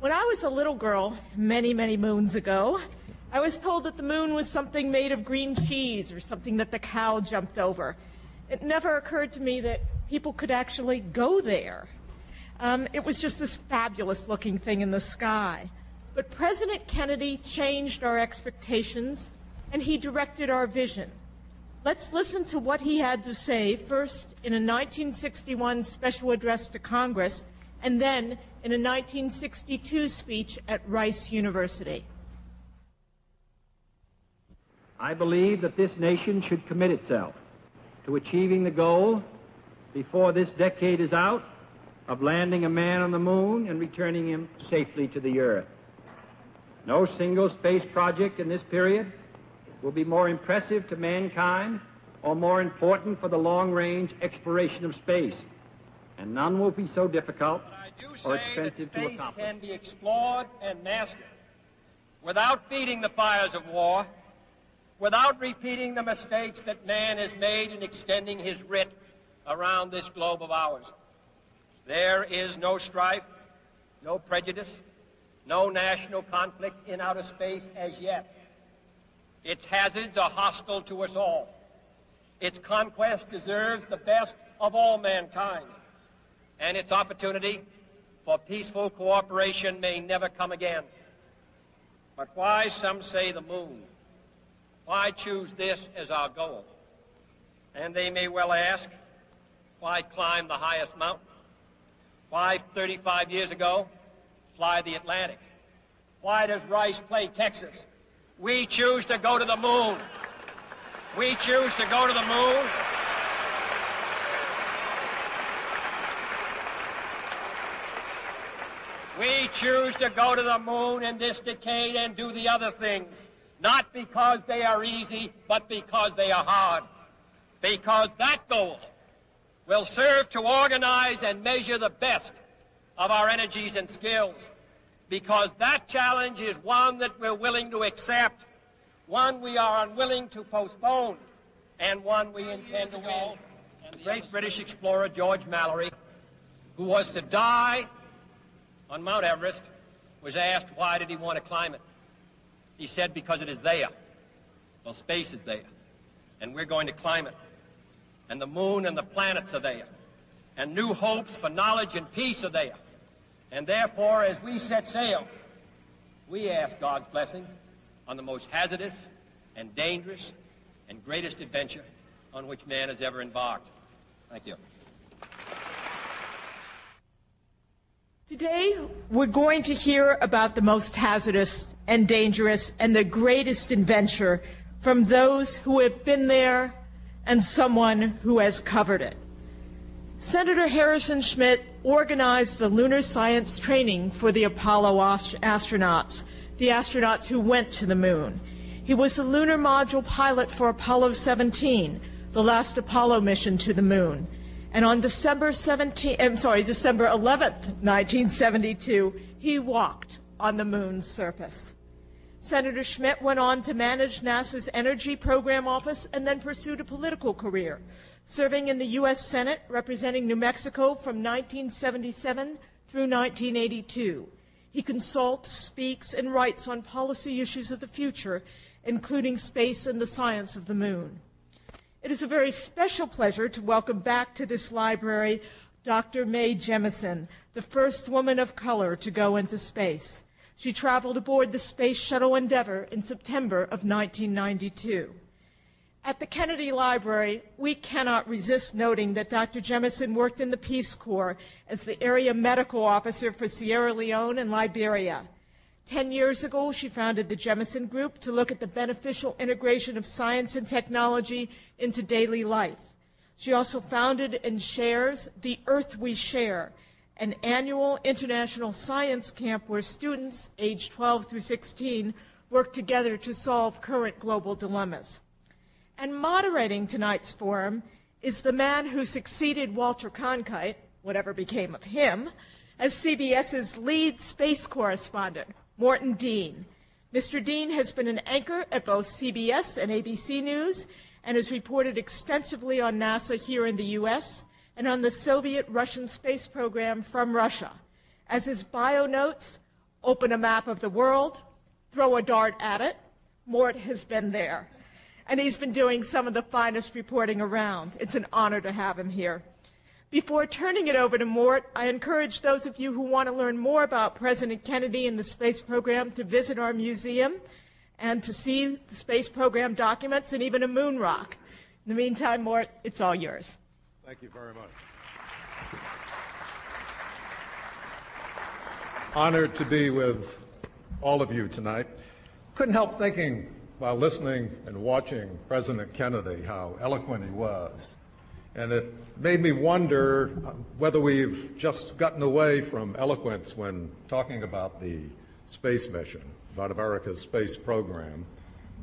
When I was a little girl, many, many moons ago, I was told that the moon was something made of green cheese or something that the cow jumped over. It never occurred to me that people could actually go there. It was just this fabulous-looking thing in the sky. But President Kennedy changed our expectations, and he directed our vision. Let's listen to what he had to say, first in a 1961 special address to Congress, and then in a 1962 speech at Rice University. I believe that this nation should commit itself to achieving the goal, before this decade is out, of landing a man on the moon and returning him safely to the Earth. No single space project in this period will be more impressive to mankind or more important for the long-range exploration of space, and none will be so difficult or expensive to accomplish. Space can be explored and mastered without feeding the fires of war, without repeating the mistakes that man has made in extending his writ around this globe of ours. There is no strife, no prejudice, no national conflict in outer space as yet. Its hazards are hostile to us all. Its conquest deserves the best of all mankind, and its opportunity for peaceful cooperation may never come again. But why, some say, the moon? Why choose this as our goal? And they may well ask, why climb the highest mountain? Why, 35 years ago, fly the Atlantic? Why does Rice play Texas? We choose to go to the moon. We choose to go to the moon. We choose to go to the moon in this decade and do the other things, not because they are easy, but because they are hard. Because that goal will serve to organize and measure the best of our energies and skills. Because that challenge is one that we're willing to accept, one we are unwilling to postpone, and one we intend to win. The great British explorer George Mallory, who was to die on Mount Everest, was asked why did he want to climb it. He said, because it is there. Well, space is there, and we're going to climb it. And the moon and the planets are there, and new hopes for knowledge and peace are there. And therefore, as we set sail, we ask God's blessing on the most hazardous and dangerous and greatest adventure on which man has ever embarked. Thank you. Today, we're going to hear about the most hazardous and dangerous and the greatest adventure from those who have been there and someone who has covered it. Senator Harrison Schmitt organized the lunar science training for the Apollo astronauts, the astronauts who went to the moon. He was the lunar module pilot for Apollo 17, the last Apollo mission to the moon. And on December 11th, 1972, he walked on the moon's surface. Senator Schmitt went on to manage NASA's Energy Program Office and then pursued a political career, serving in the U.S. Senate representing New Mexico from 1977 through 1982. He consults, speaks, and writes on policy issues of the future, including space and the science of the moon. It is a very special pleasure to welcome back to this library Dr. Mae Jemison, the first woman of color to go into space. She traveled aboard the space shuttle Endeavour in September of 1992. At the Kennedy Library, we cannot resist noting that Dr. Jemison worked in the Peace Corps as the area medical officer for Sierra Leone and Liberia. 10 years ago, she founded the Jemison Group to look at the beneficial integration of science and technology into daily life. She also founded and shares The Earth We Share, an annual international science camp where students aged 12 through 16 work together to solve current global dilemmas. And moderating tonight's forum is the man who succeeded Walter Cronkite, whatever became of him, as CBS's lead space correspondent, Morton Dean. Mr. Dean has been an anchor at both CBS and ABC News and has reported extensively on NASA here in the U.S. and on the Soviet-Russian space program from Russia. As his bio notes, Open a map of the world, throw a dart at it. Mort has been there, and he's been doing some of the finest reporting around. It's an honor to have him here. Before turning it over to Mort, I encourage those of you who want to learn more about President Kennedy and the space program to visit our museum and to see the space program documents and even a moon rock. In the meantime, Mort, it's all yours. Thank you very much. Honored to be with all of you tonight. Couldn't help thinking while listening and watching President Kennedy how eloquent he was. And it made me wonder whether we've just gotten away from eloquence when talking about the space mission, about America's space program.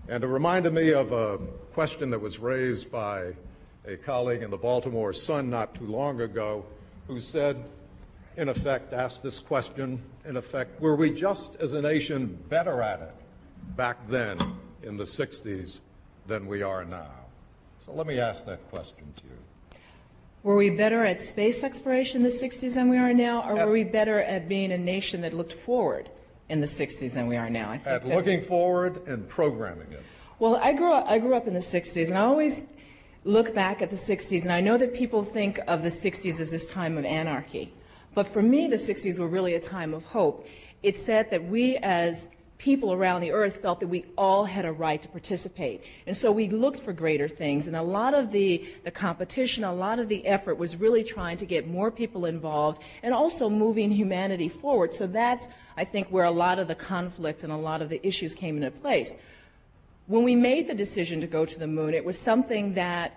And it reminded me of a question that was raised by a colleague in the Baltimore Sun not too long ago who said, in effect, asked this question, in effect, were we just as a nation better at it back then in the 60s than we are now? So let me ask that question to you. Were we better at space exploration in the 60s than we are now, or were we better at being a nation that looked forward in the 60s than we are now? At looking forward and programming it. Well, I grew up in the 60s, and I always look back at the 60s, and I know that people think of the 60s as this time of anarchy. But for me, the 60s were really a time of hope. It said that we as people around the earth felt that we all had a right to participate. And so we looked for greater things. And a lot of the competition, a lot of the effort was really trying to get more people involved and also moving humanity forward. So that's, I think, where a lot of the conflict and a lot of the issues came into place. When we made the decision to go to the moon, it was something that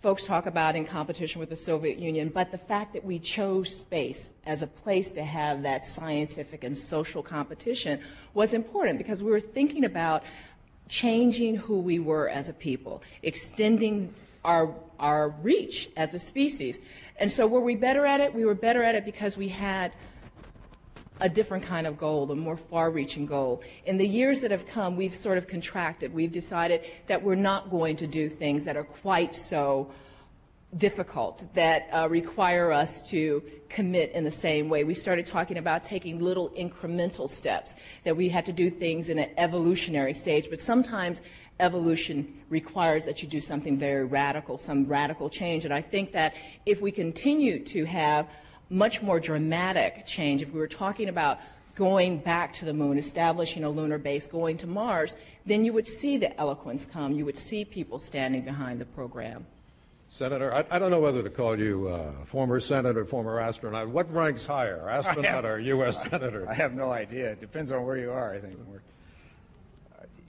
folks talk about in competition with the Soviet Union, but the fact that we chose space as a place to have that scientific and social competition was important because we were thinking about changing who we were as a people, extending our reach as a species. And so were we better at it? We were better at it because we had a different kind of goal, a more far-reaching goal. In the years that have come, we've sort of contracted. We've decided that we're not going to do things that are quite so difficult, that require us to commit in the same way. We started talking about taking little incremental steps, that we had to do things in an evolutionary stage, but sometimes evolution requires that you do something very radical, some radical change. And I think that if we continue to have much more dramatic change, if we were talking about going back to the moon, establishing a lunar base, going to Mars, then you would see the eloquence come. You would see people standing behind the program. Senator, I don't know whether to call you former senator, former astronaut. What ranks higher, astronaut or U.S. senator? I have no idea. It depends on where you are, I think.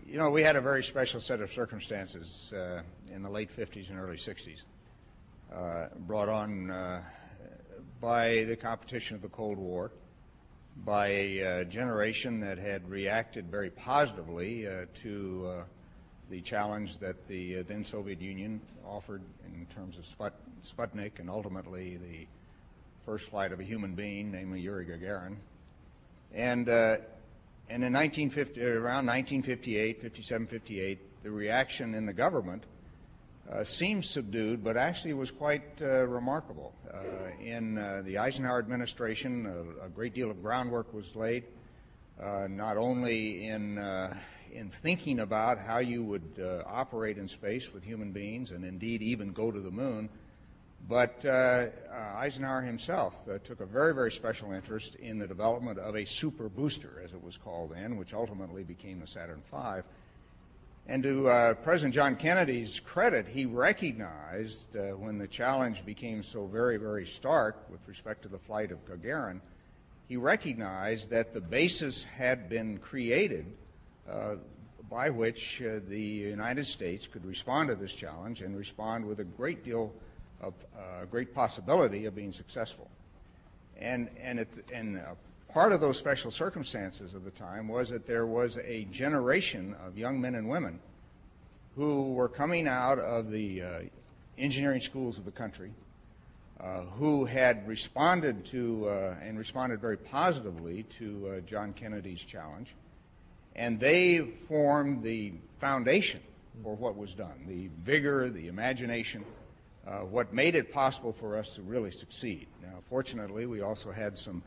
You know, we had a very special set of circumstances in the late 50s and early 60s, brought on by the competition of the Cold War, by a generation that had reacted very positively to the challenge that the then Soviet Union offered in terms of Sputnik and ultimately the first flight of a human being, namely Yuri Gagarin. And in around 1958, 57, 58, the reaction in the government seemed subdued, but actually was quite remarkable. In the Eisenhower administration, a great deal of groundwork was laid, not only in thinking about how you would operate in space with human beings and indeed even go to the moon, but Eisenhower himself took a very, very special interest in the development of a super booster, as it was called then, which ultimately became the Saturn V. And to President John Kennedy's credit, he recognized when the challenge became so very, very stark with respect to the flight of Gagarin, he recognized that the basis had been created by which the United States could respond to this challenge and respond with a great deal of great possibility of being successful. And part of those special circumstances of the time was that there was a generation of young men and women who were coming out of the engineering schools of the country, who had responded to and responded very positively to John Kennedy's challenge. And they formed the foundation for what was done, the vigor, the imagination, what made it possible for us to really succeed. Now, fortunately, we also had some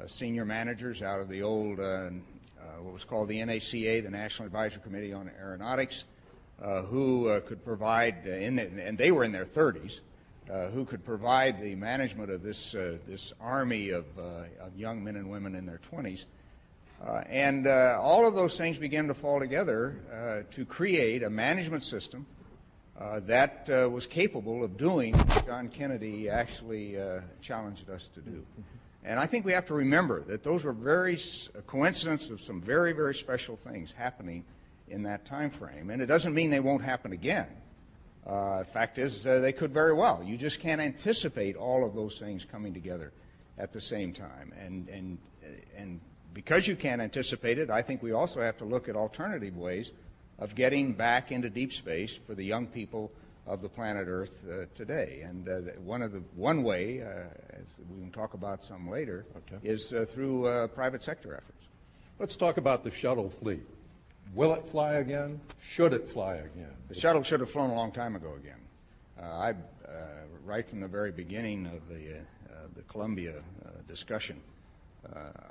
senior managers out of the old, what was called the NACA, the National Advisory Committee on Aeronautics, who could provide, and they were in their 30s, who could provide the management of this army of young men and women in their 20s. And all of those things began to fall together to create a management system that was capable of doing what John Kennedy actually challenged us to do. And I think we have to remember that those were very coincidence of some very, very special things happening in that time frame. And it doesn't mean they won't happen again. The fact is, they could very well. You just can't anticipate all of those things coming together at the same time. And because you can't anticipate it, I think we also have to look at alternative ways of getting back into deep space for the young people of the planet Earth today. And one way, as we can talk about some later, is through private sector efforts. Let's talk about the shuttle fleet. Will it fly again? Should it fly again? The shuttle should have flown a long time ago again. Right from the very beginning of the Columbia discussion,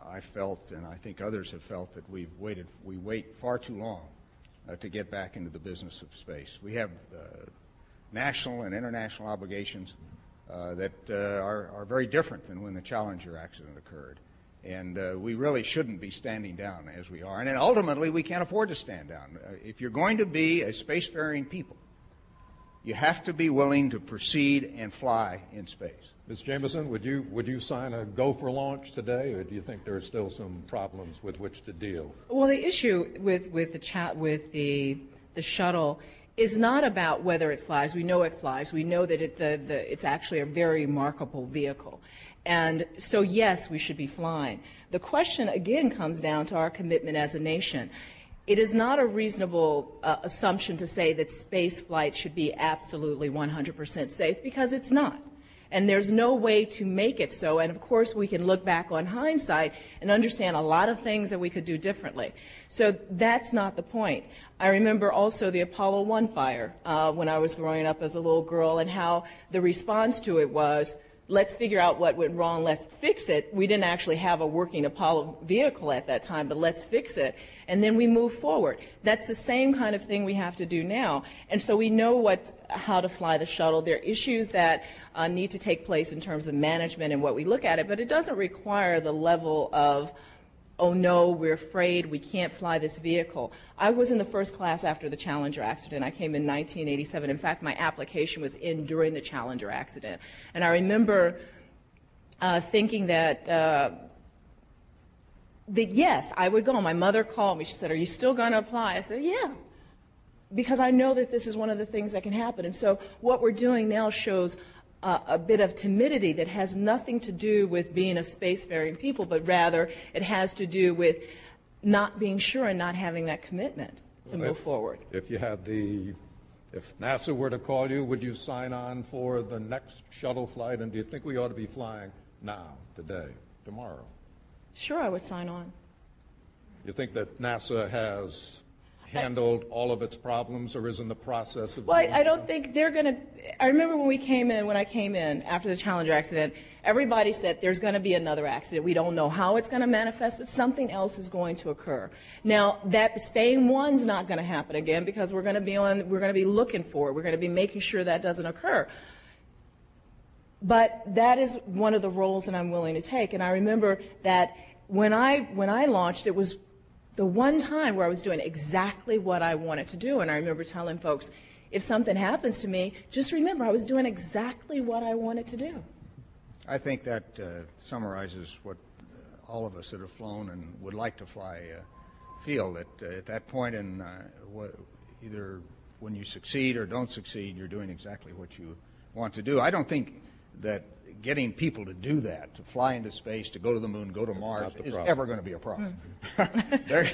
I felt, and I think others have felt, that we wait far too long to get back into the business of space. We have national and international obligations that are very different than when the Challenger accident occurred. And we really shouldn't be standing down as we are. And then ultimately, we can't afford to stand down. If you're going to be a spacefaring people, you have to be willing to proceed and fly in space. Ms. Jemison, would you sign a go for launch today, or do you think there are still some problems with which to deal? Well, the issue with the shuttle is not about whether it flies. We know it flies. We know that it's actually a very remarkable vehicle. And so, yes, we should be flying. The question, again, comes down to our commitment as a nation. It is not a reasonable assumption to say that space flight should be absolutely 100% safe, because it's not. And there's no way to make it so. And, of course, we can look back on hindsight and understand a lot of things that we could do differently. So that's not the point. I remember also the Apollo 1 fire when I was growing up as a little girl, and how the response to it was, let's figure out what went wrong, let's fix it. We didn't actually have a working Apollo vehicle at that time, but let's fix it. And then we move forward. That's the same kind of thing we have to do now. And so we know how to fly the shuttle. There are issues that need to take place in terms of management and what we look at it, but it doesn't require the level of, oh no, we're afraid, we can't fly this vehicle. I was in the first class after the Challenger accident. I came in 1987. In fact, my application was in during the Challenger accident. And I remember thinking that yes, I would go. My mother called me. She said, are you still going to apply? I said, yeah, because I know that this is one of the things that can happen. And so what we're doing now shows a bit of timidity that has nothing to do with being a spacefaring people, but rather it has to do with not being sure and not having that commitment to move forward. If NASA were to call you, would you sign on for the next shuttle flight? And do you think we ought to be flying now, today, tomorrow? Sure, I would sign on. You think that NASA has handled all of its problems, or is in the process of? Well, I don't think they're going to. I remember when I came in after the Challenger accident, everybody said there's going to be another accident. We don't know how it's going to manifest, but something else is going to occur. Now, that staying one's not going to happen again, because we're going to be looking for it. We're going to be making sure that doesn't occur. But that is one of the roles that I'm willing to take. And I remember that when I launched, it was the one time where I was doing exactly what I wanted to do. And I remember telling folks, if something happens to me, just remember I was doing exactly what I wanted to do. I think that summarizes what all of us that have flown and would like to fly feel, that at that point in either when you succeed or don't succeed, you're doing exactly what you want to do. I don't think that getting people to do that, to fly into space, to go to the moon, go to Mars, is ever going to be a problem. There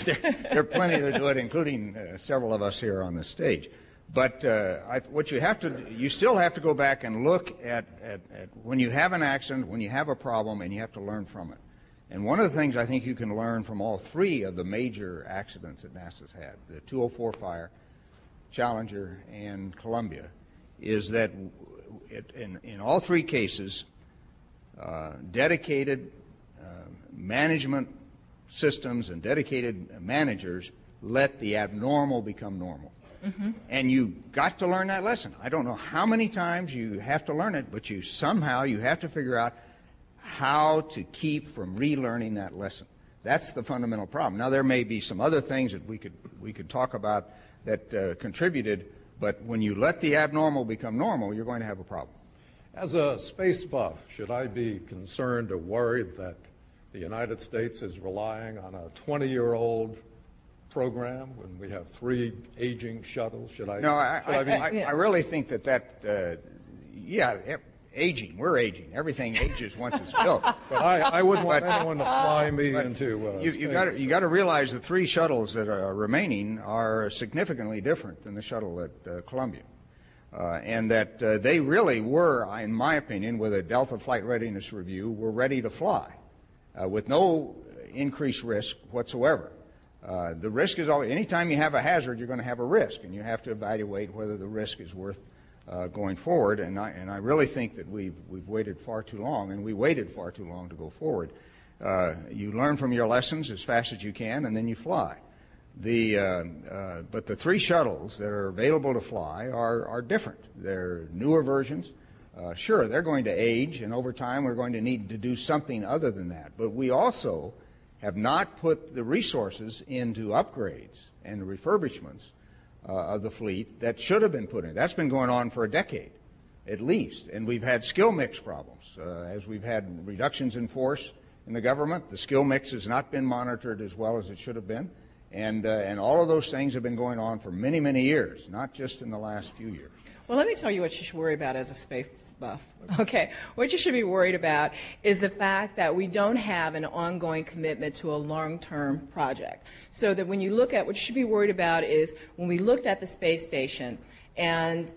are plenty to do it, including several of us here on this stage. But what you still have to go back and look at when you have an accident, when you have a problem, and you have to learn from it. And one of the things I think you can learn from all three of the major accidents that NASA's had, the 204 fire, Challenger, and Columbia, is that in all three cases, dedicated management systems and dedicated managers let the abnormal become normal. Mm-hmm. And you got to learn that lesson. I don't know how many times you have to learn it, but you have to figure out how to keep from relearning that lesson. That's the fundamental problem. Now, there may be some other things that we could talk about that contributed, but when you let the abnormal become normal, you're going to have a problem. As a space buff, should I be concerned or worried that the United States is relying on a 20-year-old program when we have 3 aging shuttles? I really think that aging. We're aging. Everything ages once it's built. But I wouldn't want anyone to fly me into you got to realize the 3 shuttles that are remaining are significantly different than the shuttle at Columbia. And that they really were, in my opinion, with a Delta Flight Readiness Review, were ready to fly with no increased risk whatsoever. The risk is always, anytime you have a hazard, you're going to have a risk, and you have to evaluate whether the risk is worth going forward. And I really think that we've waited far too long, and we waited far too long to go forward. You learn from your lessons as fast as you can, and then you fly. But the 3 shuttles that are available to fly are different. They're newer versions. Sure, they're going to age, and over time we're going to need to do something other than that. But we also have not put the resources into upgrades and refurbishments of the fleet that should have been put in. That's been going on for a decade, at least. And we've had skill mix problems. As we've had reductions in force in the government, the skill mix has not been monitored as well as it should have been. And all of those things have been going on for many, many years, not just in the last few years. Well, let me tell you what you should worry about as a space buff. Okay, what you should be worried about is the fact that we don't have an ongoing commitment to a long-term project. So that when you look at, what you should be worried about is when we looked at the space station and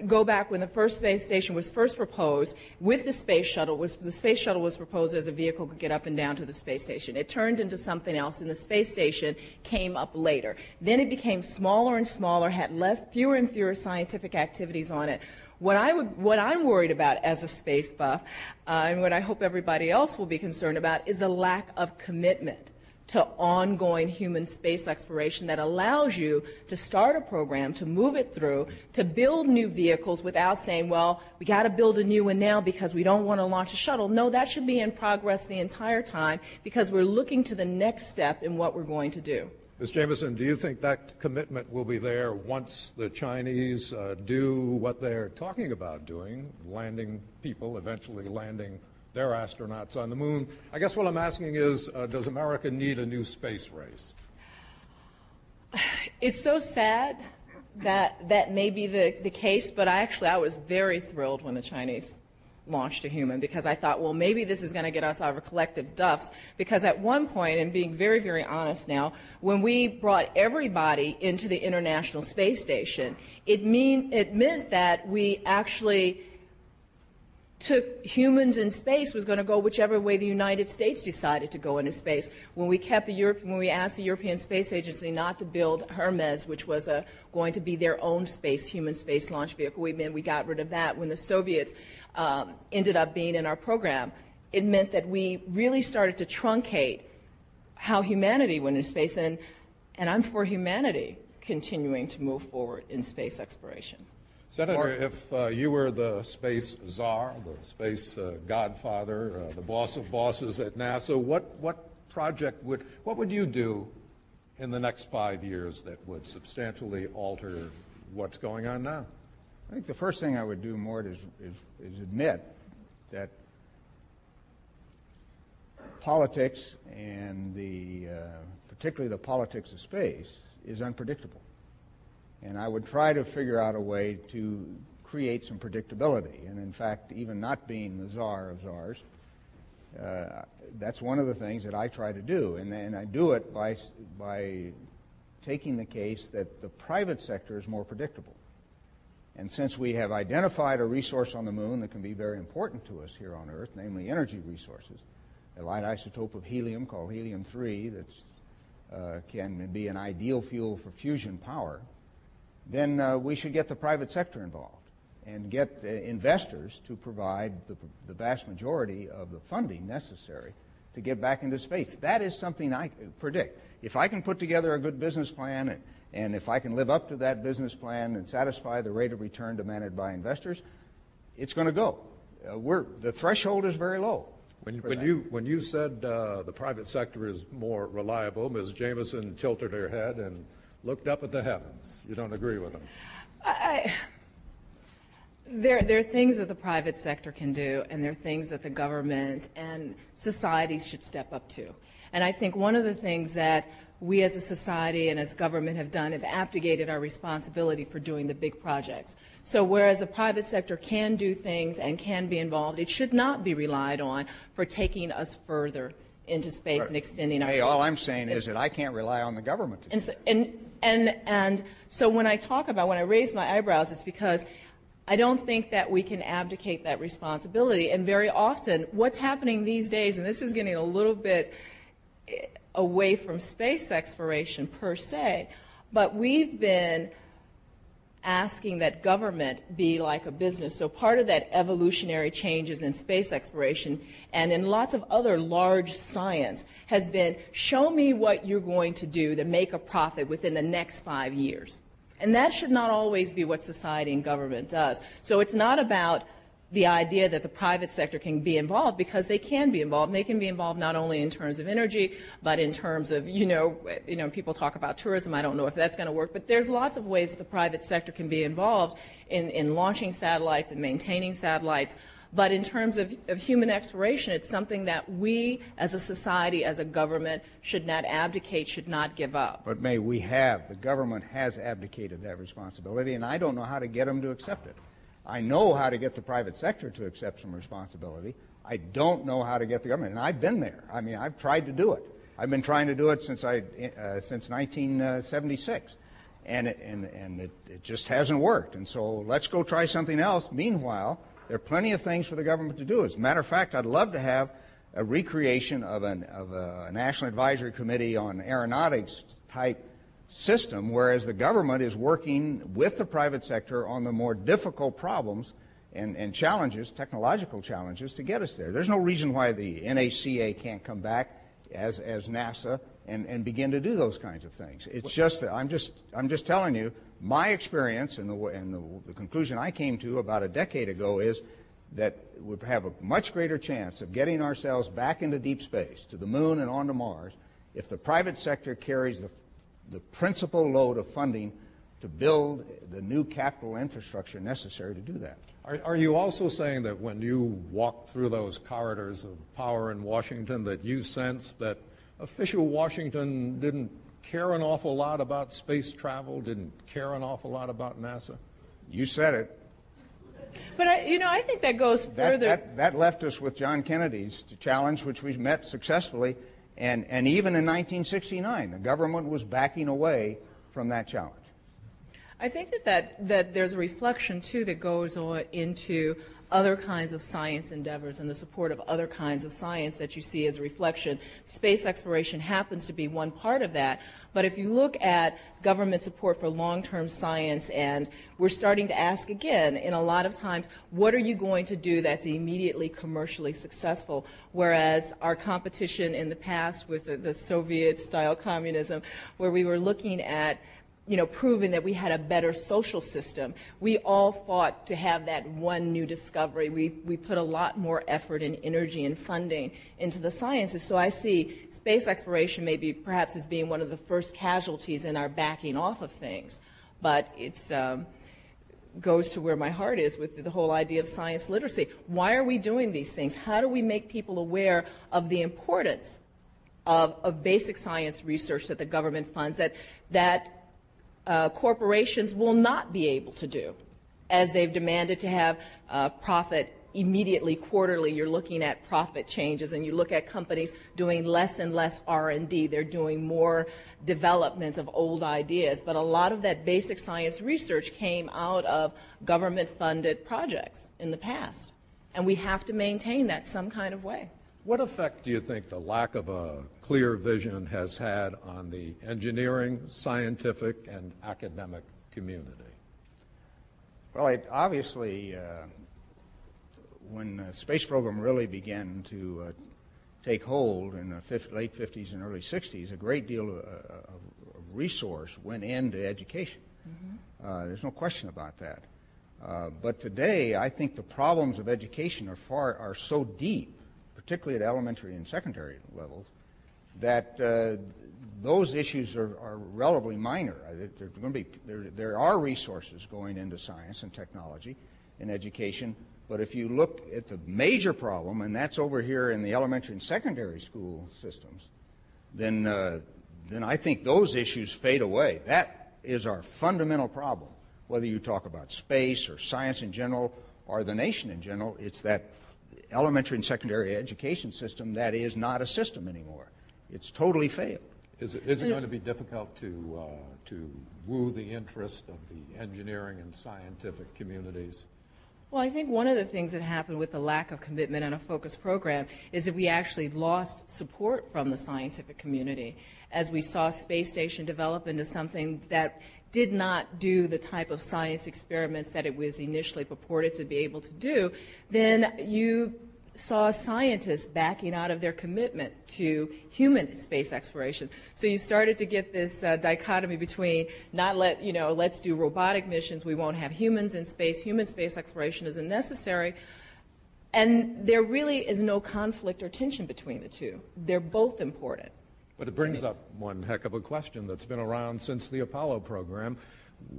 go back when the first space station was first proposed with the space shuttle, the space shuttle was proposed as a vehicle to get up and down to the space station. It turned into something else, and the space station came up later. Then it became smaller and smaller, had fewer and fewer scientific activities on it. What I'm worried about as a space buff, and what I hope everybody else will be concerned about, is the lack of commitment to ongoing human space exploration that allows you to start a program, to move it through, to build new vehicles without saying, well, we got to build a new one now because we don't want to launch a shuttle. No, that should be in progress the entire time because we're looking to the next step in what we're going to do. Ms. Jemison, do you think that commitment will be there once the Chinese do what they're talking about doing, landing people, eventually landing their astronauts on the moon? I guess what I'm asking is, does America need a new space race? It's so sad that that may be the case, but I was very thrilled when the Chinese launched a human because I thought, well, maybe this is going to get us out of collective duffs, because at one point, and being very, very honest now, when we brought everybody into the International Space Station, it meant that we actually took humans in space was going to go whichever way the United States decided to go into space. When we asked the European Space Agency not to build Hermes, which was going to be their own human space launch vehicle, we got rid of that. When the Soviets ended up being in our program, it meant that we really started to truncate how humanity went into space, and I'm for humanity continuing to move forward in space exploration. Senator, if you were the space czar, the space godfather, the boss of bosses at NASA, what would you do in the next 5 years that would substantially alter what's going on now? I think the first thing I would do, Mort, is admit that politics and particularly the politics of space is unpredictable. And I would try to figure out a way to create some predictability. And in fact, even not being the czar of czars, that's one of the things that I try to do. And I do it by taking the case that the private sector is more predictable. And since we have identified a resource on the moon that can be very important to us here on Earth, namely energy resources, a light isotope of helium called helium-3 that can be an ideal fuel for fusion power, then we should get the private sector involved. and get investors to provide the vast majority of the funding necessary to get back into space. That is something I predict. If I can put together a good business plan and if I can live up to that business plan and satisfy the rate of return demanded by investors, it's going to go. The threshold is very low. When you said the private sector is more reliable, Ms. Jemison tilted her head and looked up at the heavens. You don't agree with them? There are things that the private sector can do, and there are things that the government and society should step up to. And I think one of the things that we as a society and as government have done have abdicated our responsibility for doing the big projects. So whereas the private sector can do things and can be involved, it should not be relied on for taking us further into space and extending our... Hey, all I'm saying is that I can't rely on the government to do that. And so when I raise my eyebrows, it's because I don't think that we can abdicate that responsibility. And very often, what's happening these days, and this is getting a little bit away from space exploration per se, but we've been asking that government be like a business. So part of that evolutionary changes in space exploration and in lots of other large science has been, show me what you're going to do to make a profit within the next 5 years. And that should not always be what society and government does. So it's not about the idea that the private sector can be involved, because they can be involved. And they can be involved not only in terms of energy, but in terms of, people talk about tourism. I don't know if that's going to work. But there's lots of ways that the private sector can be involved in launching satellites and maintaining satellites. But in terms of human exploration, it's something that we as a society, as a government, should not abdicate, should not give up. But Mae, the government has abdicated that responsibility, and I don't know how to get them to accept it. I know how to get the private sector to accept some responsibility. I don't know how to get the government, and I've been there. I mean, I've tried to do it. I've been trying to do it since 1976, and it just hasn't worked. And so let's go try something else. Meanwhile, there are plenty of things for the government to do. As a matter of fact, I'd love to have a recreation of a National Advisory Committee on Aeronautics type system, whereas the government is working with the private sector on the more difficult problems and challenges, technological challenges, to get us there. There's no reason why the NACA can't come back as NASA and begin to do those kinds of things. It's just that I'm just telling you, my experience and the conclusion I came to about a decade ago is that we have a much greater chance of getting ourselves back into deep space, to the moon and onto Mars, if the private sector carries the principal load of funding to build the new capital infrastructure necessary to do that. Are you also saying that when you walked through those corridors of power in Washington that you sensed that official Washington didn't care an awful lot about space travel, didn't care an awful lot about NASA? You said it. But I think that goes further. That left us with John Kennedy's challenge, which we met successfully, and even in 1969, the government was backing away from that challenge. I think that there's a reflection, too, that goes on into other kinds of science endeavors and the support of other kinds of science that you see as a reflection. Space exploration happens to be one part of that, but if you look at government support for long-term science, and we're starting to ask again, in a lot of times, what are you going to do that's immediately commercially successful? Whereas our competition in the past with the Soviet-style communism, where we were looking at proving that we had a better social system. We all fought to have that one new discovery. We put a lot more effort and energy and funding into the sciences. So I see space exploration maybe perhaps as being one of the first casualties in our backing off of things. But it's goes to where my heart is with the whole idea of science literacy. Why are we doing these things? How do we make people aware of the importance of basic science research that the government funds, that corporations will not be able to do, as they've demanded to have profit immediately, quarterly. You're looking at profit changes, and you look at companies doing less and less R&D. They're doing more development of old ideas. But a lot of that basic science research came out of government-funded projects in the past, and we have to maintain that some kind of way. What effect do you think the lack of a clear vision has had on the engineering, scientific, and academic community? Well, it obviously, when the space program really began to take hold in the late 50s and early 60s, a great deal of resource went into education. Mm-hmm. There's no question about that. But today, I think the problems of education are so deep, particularly at elementary and secondary levels, that those issues are relatively minor. There are resources going into science and technology and education, but if you look at the major problem, and that's over here in the elementary and secondary school systems, then I think those issues fade away. That is our fundamental problem. Whether you talk about space or science in general or the nation in general, it's that elementary and secondary education system that is not a system anymore. It's totally failed. Is it going to be difficult to woo the interest of the engineering and scientific communities? Well, I think one of the things that happened with the lack of commitment and a focused program is that we actually lost support from the scientific community as we saw space station develop into something that did not do the type of science experiments that it was initially purported to be able to do. Then you saw scientists backing out of their commitment to human space exploration. So you started to get this dichotomy between let's do robotic missions, we won't have humans in space, human space exploration isn't necessary, and there really is no conflict or tension between the two. They're both important. But it brings up one heck of a question that's been around since the Apollo program.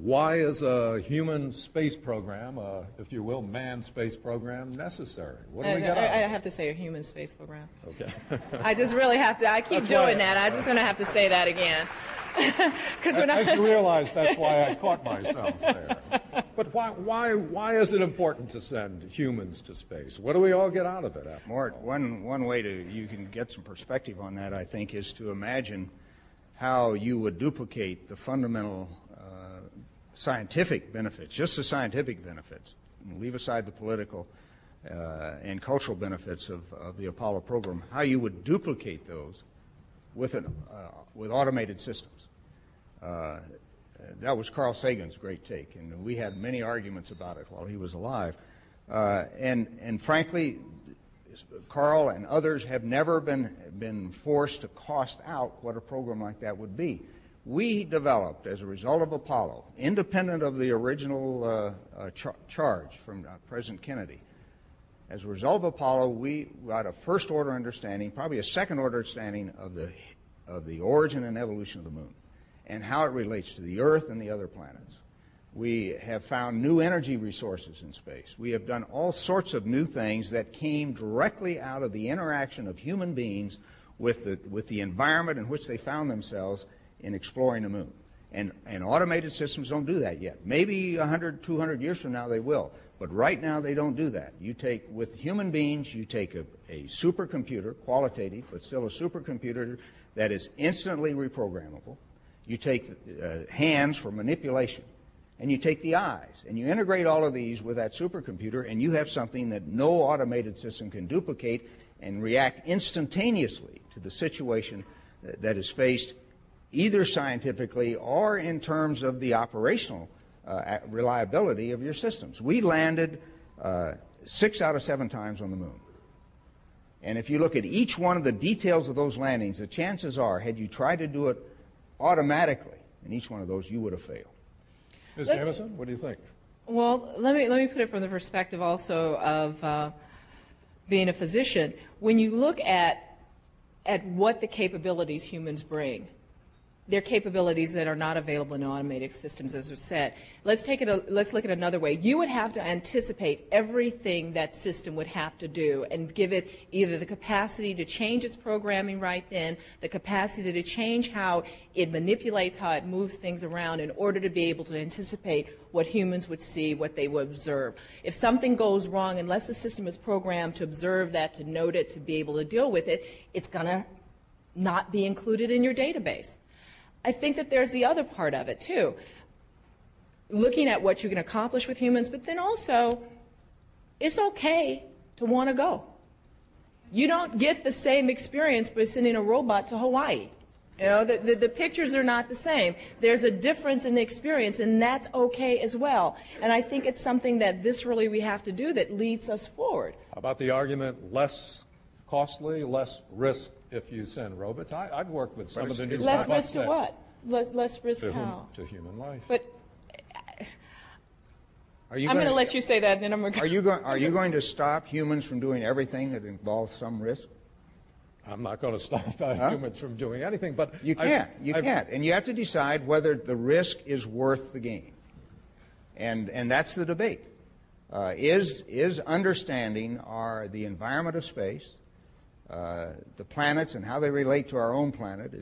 Why is a human space program, if you will, manned space program, necessary? What do we get out of it? I have to say a human space program. Okay. I just really have to. I keep doing that. I'm just going to have to say that again. As you realize, that's why I caught myself there. But why is it important to send humans to space? What do we all get out of it? Mort, one way you can get some perspective on that, I think, is to imagine how you would duplicate the fundamental scientific benefits, just the scientific benefits, leave aside the political and cultural benefits of the Apollo program, how you would duplicate those with automated systems. That was Carl Sagan's great take, and we had many arguments about it while he was alive. And frankly, Carl and others have never been forced to cost out what a program like that would be. We developed, as a result of Apollo, independent of the original charge from President Kennedy, as a result of Apollo, we got a first-order understanding, probably a second-order understanding of the origin and evolution of the moon and how it relates to the Earth and the other planets. We have found new energy resources in space. We have done all sorts of new things that came directly out of the interaction of human beings with the environment in which they found themselves in exploring the moon. And automated systems don't do that yet. Maybe 100, 200 years from now they will. But right now they don't do that. With human beings, you take a supercomputer, qualitative, but still a supercomputer that is instantly reprogrammable. You take hands for manipulation. And you take the eyes. And you integrate all of these with that supercomputer, and you have something that no automated system can duplicate and react instantaneously to the situation that is faced either scientifically or in terms of the operational reliability of your systems. We landed 6 out of 7 times on the moon. And if you look at each one of the details of those landings, the chances are, had you tried to do it automatically in each one of those, you would have failed. Ms. Jemison, what do you think? Well, let me put it from the perspective also of being a physician. When you look at what the capabilities humans bring, they're capabilities that are not available in automated systems, as was said. Let's look at it another way. You would have to anticipate everything that system would have to do and give it either the capacity to change its programming right then, the capacity to change how it manipulates, how it moves things around in order to be able to anticipate what humans would see, what they would observe. If something goes wrong, unless the system is programmed to observe that, to note it, to be able to deal with it, it's going to not be included in your database. I think that there's the other part of it, too. Looking at what you can accomplish with humans, but then also, it's okay to want to go. You don't get the same experience by sending a robot to Hawaii. You know, the pictures are not the same. There's a difference in the experience, and that's okay as well. And I think it's something that viscerally we have to do that leads us forward. How about the argument less costly, less risk if you send robots? I've worked with some of the new Less robots risk to what? Less risk how? To human life. But I'm going to let you say that, and then I'm going to... Are you going to stop humans from doing everything that involves some risk? I'm not going to stop humans from doing anything, but... You can't. And you have to decide whether the risk is worth the gain. And that's the debate. Is understanding the environment of space, the planets and how they relate to our own planet,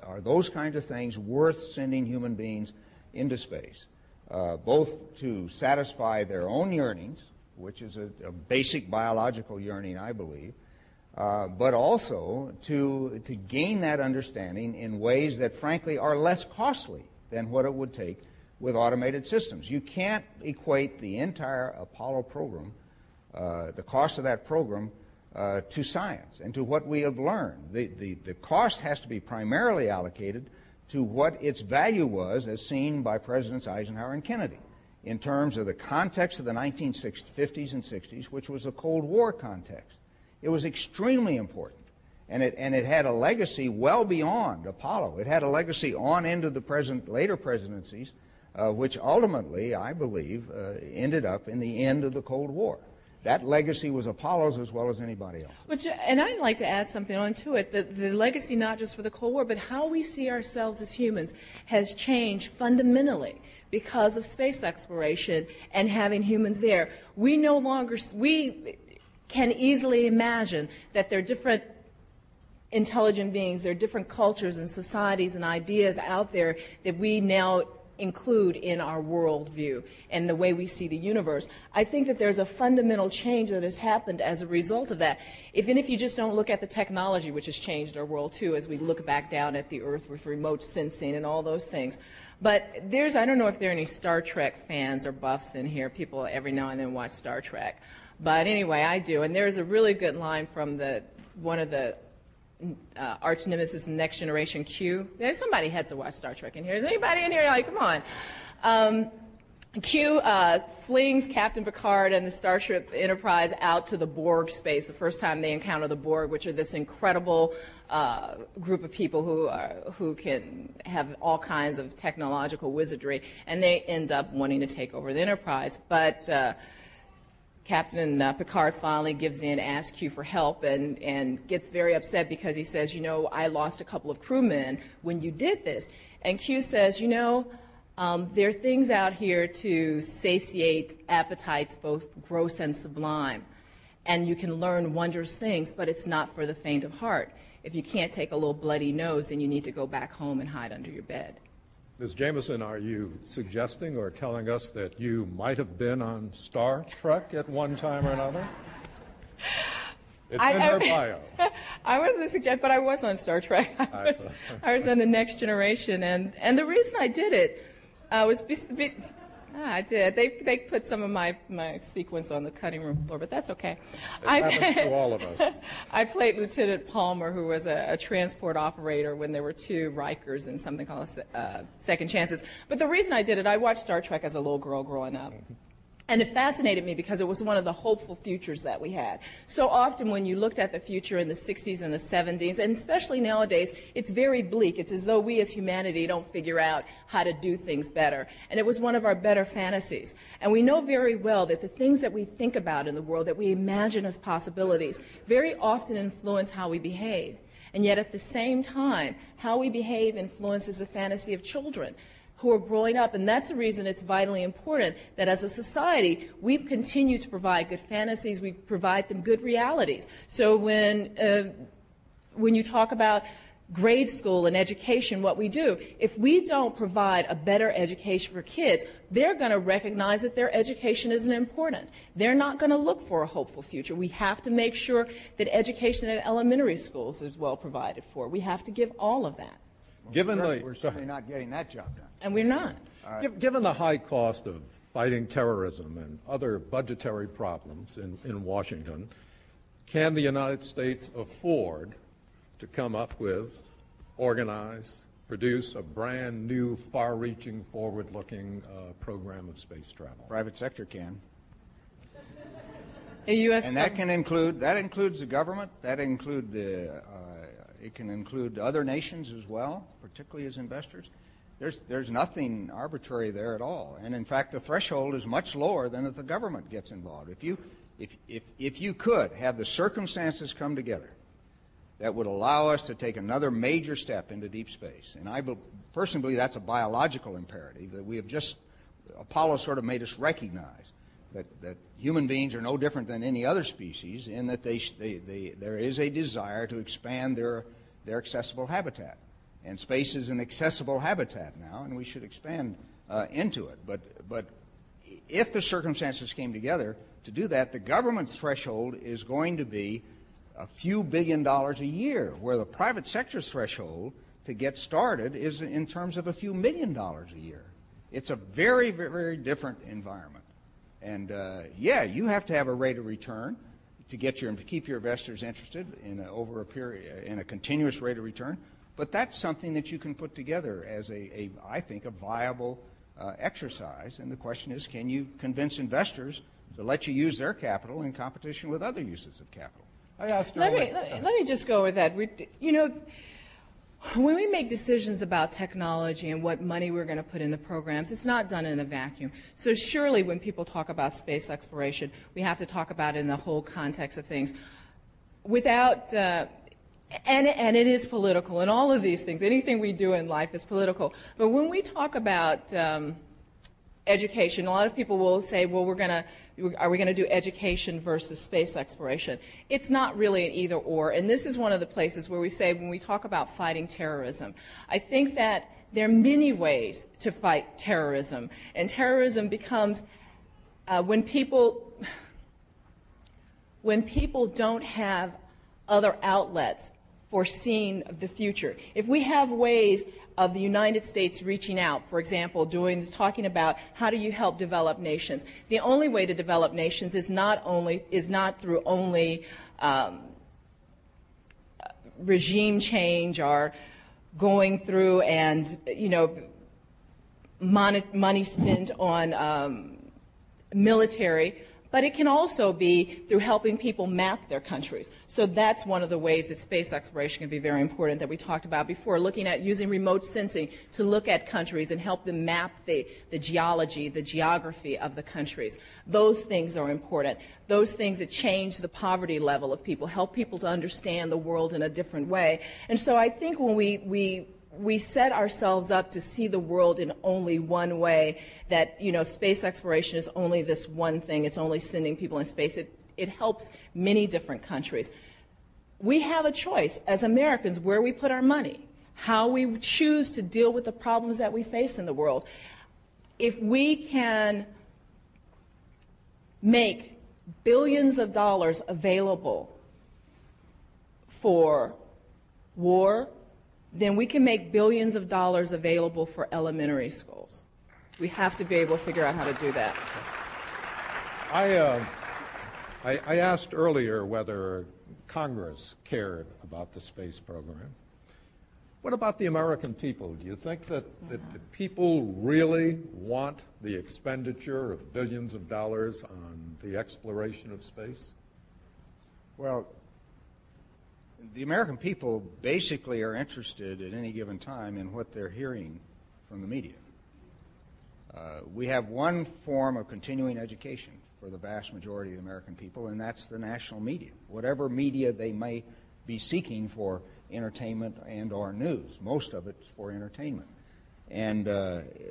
are those kinds of things worth sending human beings into space, both to satisfy their own yearnings, which is a basic biological yearning, I believe, but also to gain that understanding in ways that, frankly, are less costly than what it would take with automated systems. You can't equate the entire Apollo program, the cost of that program, to science and to what we have learned. The cost has to be primarily allocated to what its value was as seen by Presidents Eisenhower and Kennedy in terms of the context of the 1950s and 60s, which was a Cold War context. It was extremely important, and it had a legacy well beyond Apollo. It had a legacy on into the later presidencies, which ultimately, I believe, ended up in the end of the Cold War. That legacy was Apollo's as well as anybody else. And I'd like to add something onto it. The legacy not just for the Cold War, but how we see ourselves as humans has changed fundamentally because of space exploration and having humans there. We can easily imagine that there are different intelligent beings, there are different cultures and societies and ideas out there that we now include in our worldview and the way we see the universe. I think that there's a fundamental change that has happened as a result of that. Even if you just don't look at the technology, which has changed our world too, as we look back down at the Earth with remote sensing and all those things. But I don't know if there are any Star Trek fans or buffs in here. People every now and then watch Star Trek. But anyway, I do. And there's a really good line from one of the arch nemesis Next Generation, Q. There's somebody has to watch Star Trek in here. Is anybody in here like, come on? Q flings Captain Picard and the Starship Enterprise out to the Borg space the first time they encounter the Borg, which are this incredible group of people who can have all kinds of technological wizardry, and they end up wanting to take over the Enterprise. But Captain Picard finally gives in, asks Q for help, and gets very upset because he says, you know, I lost a couple of crewmen when you did this. And Q says, you know, there are things out here to satiate appetites, both gross and sublime. And you can learn wondrous things, but it's not for the faint of heart. If you can't take a little bloody nose, then you need to go back home and hide under your bed. Ms. Jemison, are you suggesting or telling us that you might have been on Star Trek at one time or another? It's in her bio. I wasn't suggesting, but I was on Star Trek. I was on the Next Generation, and the reason I did it was I did. They put some of my sequence on the cutting room floor, but that's okay. It happens to all of us. I played Lieutenant Palmer, who was a transport operator when there were two Rikers and something called Second Chances. But the reason I did it, I watched Star Trek as a little girl growing up. And it fascinated me because it was one of the hopeful futures that we had. So often when you looked at the future in the 60s and the 70s, and especially nowadays, it's very bleak. It's as though we as humanity don't figure out how to do things better. And it was one of our better fantasies. And we know very well that the things that we think about in the world, that we imagine as possibilities, very often influence how we behave. And yet at the same time, how we behave influences the fantasy of children who are growing up, and that's the reason it's vitally important that as a society we've continued to provide good fantasies, we provide them good realities. So when you talk about grade school and education, what we do, if we don't provide a better education for kids, they're going to recognize that their education isn't important. They're not going to look for a hopeful future. We have to make sure that education at elementary schools is well provided for. We have to give all of that. We're certainly not getting that job done. And we're not. Given the high cost of fighting terrorism and other budgetary problems in Washington, can the United States afford to come up with organize, produce a brand new, far-reaching, forward-looking program of space travel? Private sector can. A U.S. And that includes the government. It can include other nations as well, particularly as investors. There's nothing arbitrary there at all. And in fact, the threshold is much lower than if the government gets involved. If you could have the circumstances come together that would allow us to take another major step into deep space, and I personally believe that's a biological imperative that we have just, Apollo sort of made us recognize that human beings are no different than any other species in that there is a desire to expand their accessible habitat. And space is an accessible habitat now, and we should expand into it. But if the circumstances came together to do that, the government's threshold is going to be a few $1 billion a year, where the private sector's threshold to get started is in terms of a few $1 million a year. It's a very, very different environment. And yeah, you have to have a rate of return to keep your investors interested over a period in a continuous rate of return. But that's something that you can put together as I think, a viable exercise. And the question is, can you convince investors to let you use their capital in competition with other uses of capital? I asked Let me just go with that. When we make decisions about technology and what money we're going to put in the programs, it's not done in a vacuum. So surely when people talk about space exploration, we have to talk about it in the whole context of things. Without, and it is political, and all of these things, anything we do in life is political. But when we talk about education, a lot of people will say, well, are we going to do education versus space exploration? It's not really an either or, and this is one of the places where we say when we talk about fighting terrorism, I think that there are many ways to fight terrorism, and terrorism becomes when people don't have other outlets for seeing the future. If we have ways of the United States reaching out, for example, talking about how do you help develop nations, the only way to develop nations is not through only regime change or going through and money spent on military. But it can also be through helping people map their countries. So that's one of the ways that space exploration can be very important that we talked about before, looking at using remote sensing to look at countries and help them map the geology, the geography of the countries. Those things are important. Those things that change the poverty level of people, help people to understand the world in a different way. And so I think when we set ourselves up to see the world in only one way, that space exploration is only this one thing, it's only sending people in space. It helps many different countries. We have a choice as Americans where we put our money, how we choose to deal with the problems that we face in the world. If we can make billions of dollars available for war, then we can make billions of dollars available for elementary schools. We have to be able to figure out how to do that. I asked earlier whether Congress cared about the space program. What about the American people? Do you think that the people really want the expenditure of billions of dollars on the exploration of space? Well, the American people basically are interested at any given time in what they're hearing from the media. We have one form of continuing education for the vast majority of the American people, and that's the national media, whatever media they may be seeking for entertainment and or news. Most of it's for entertainment. And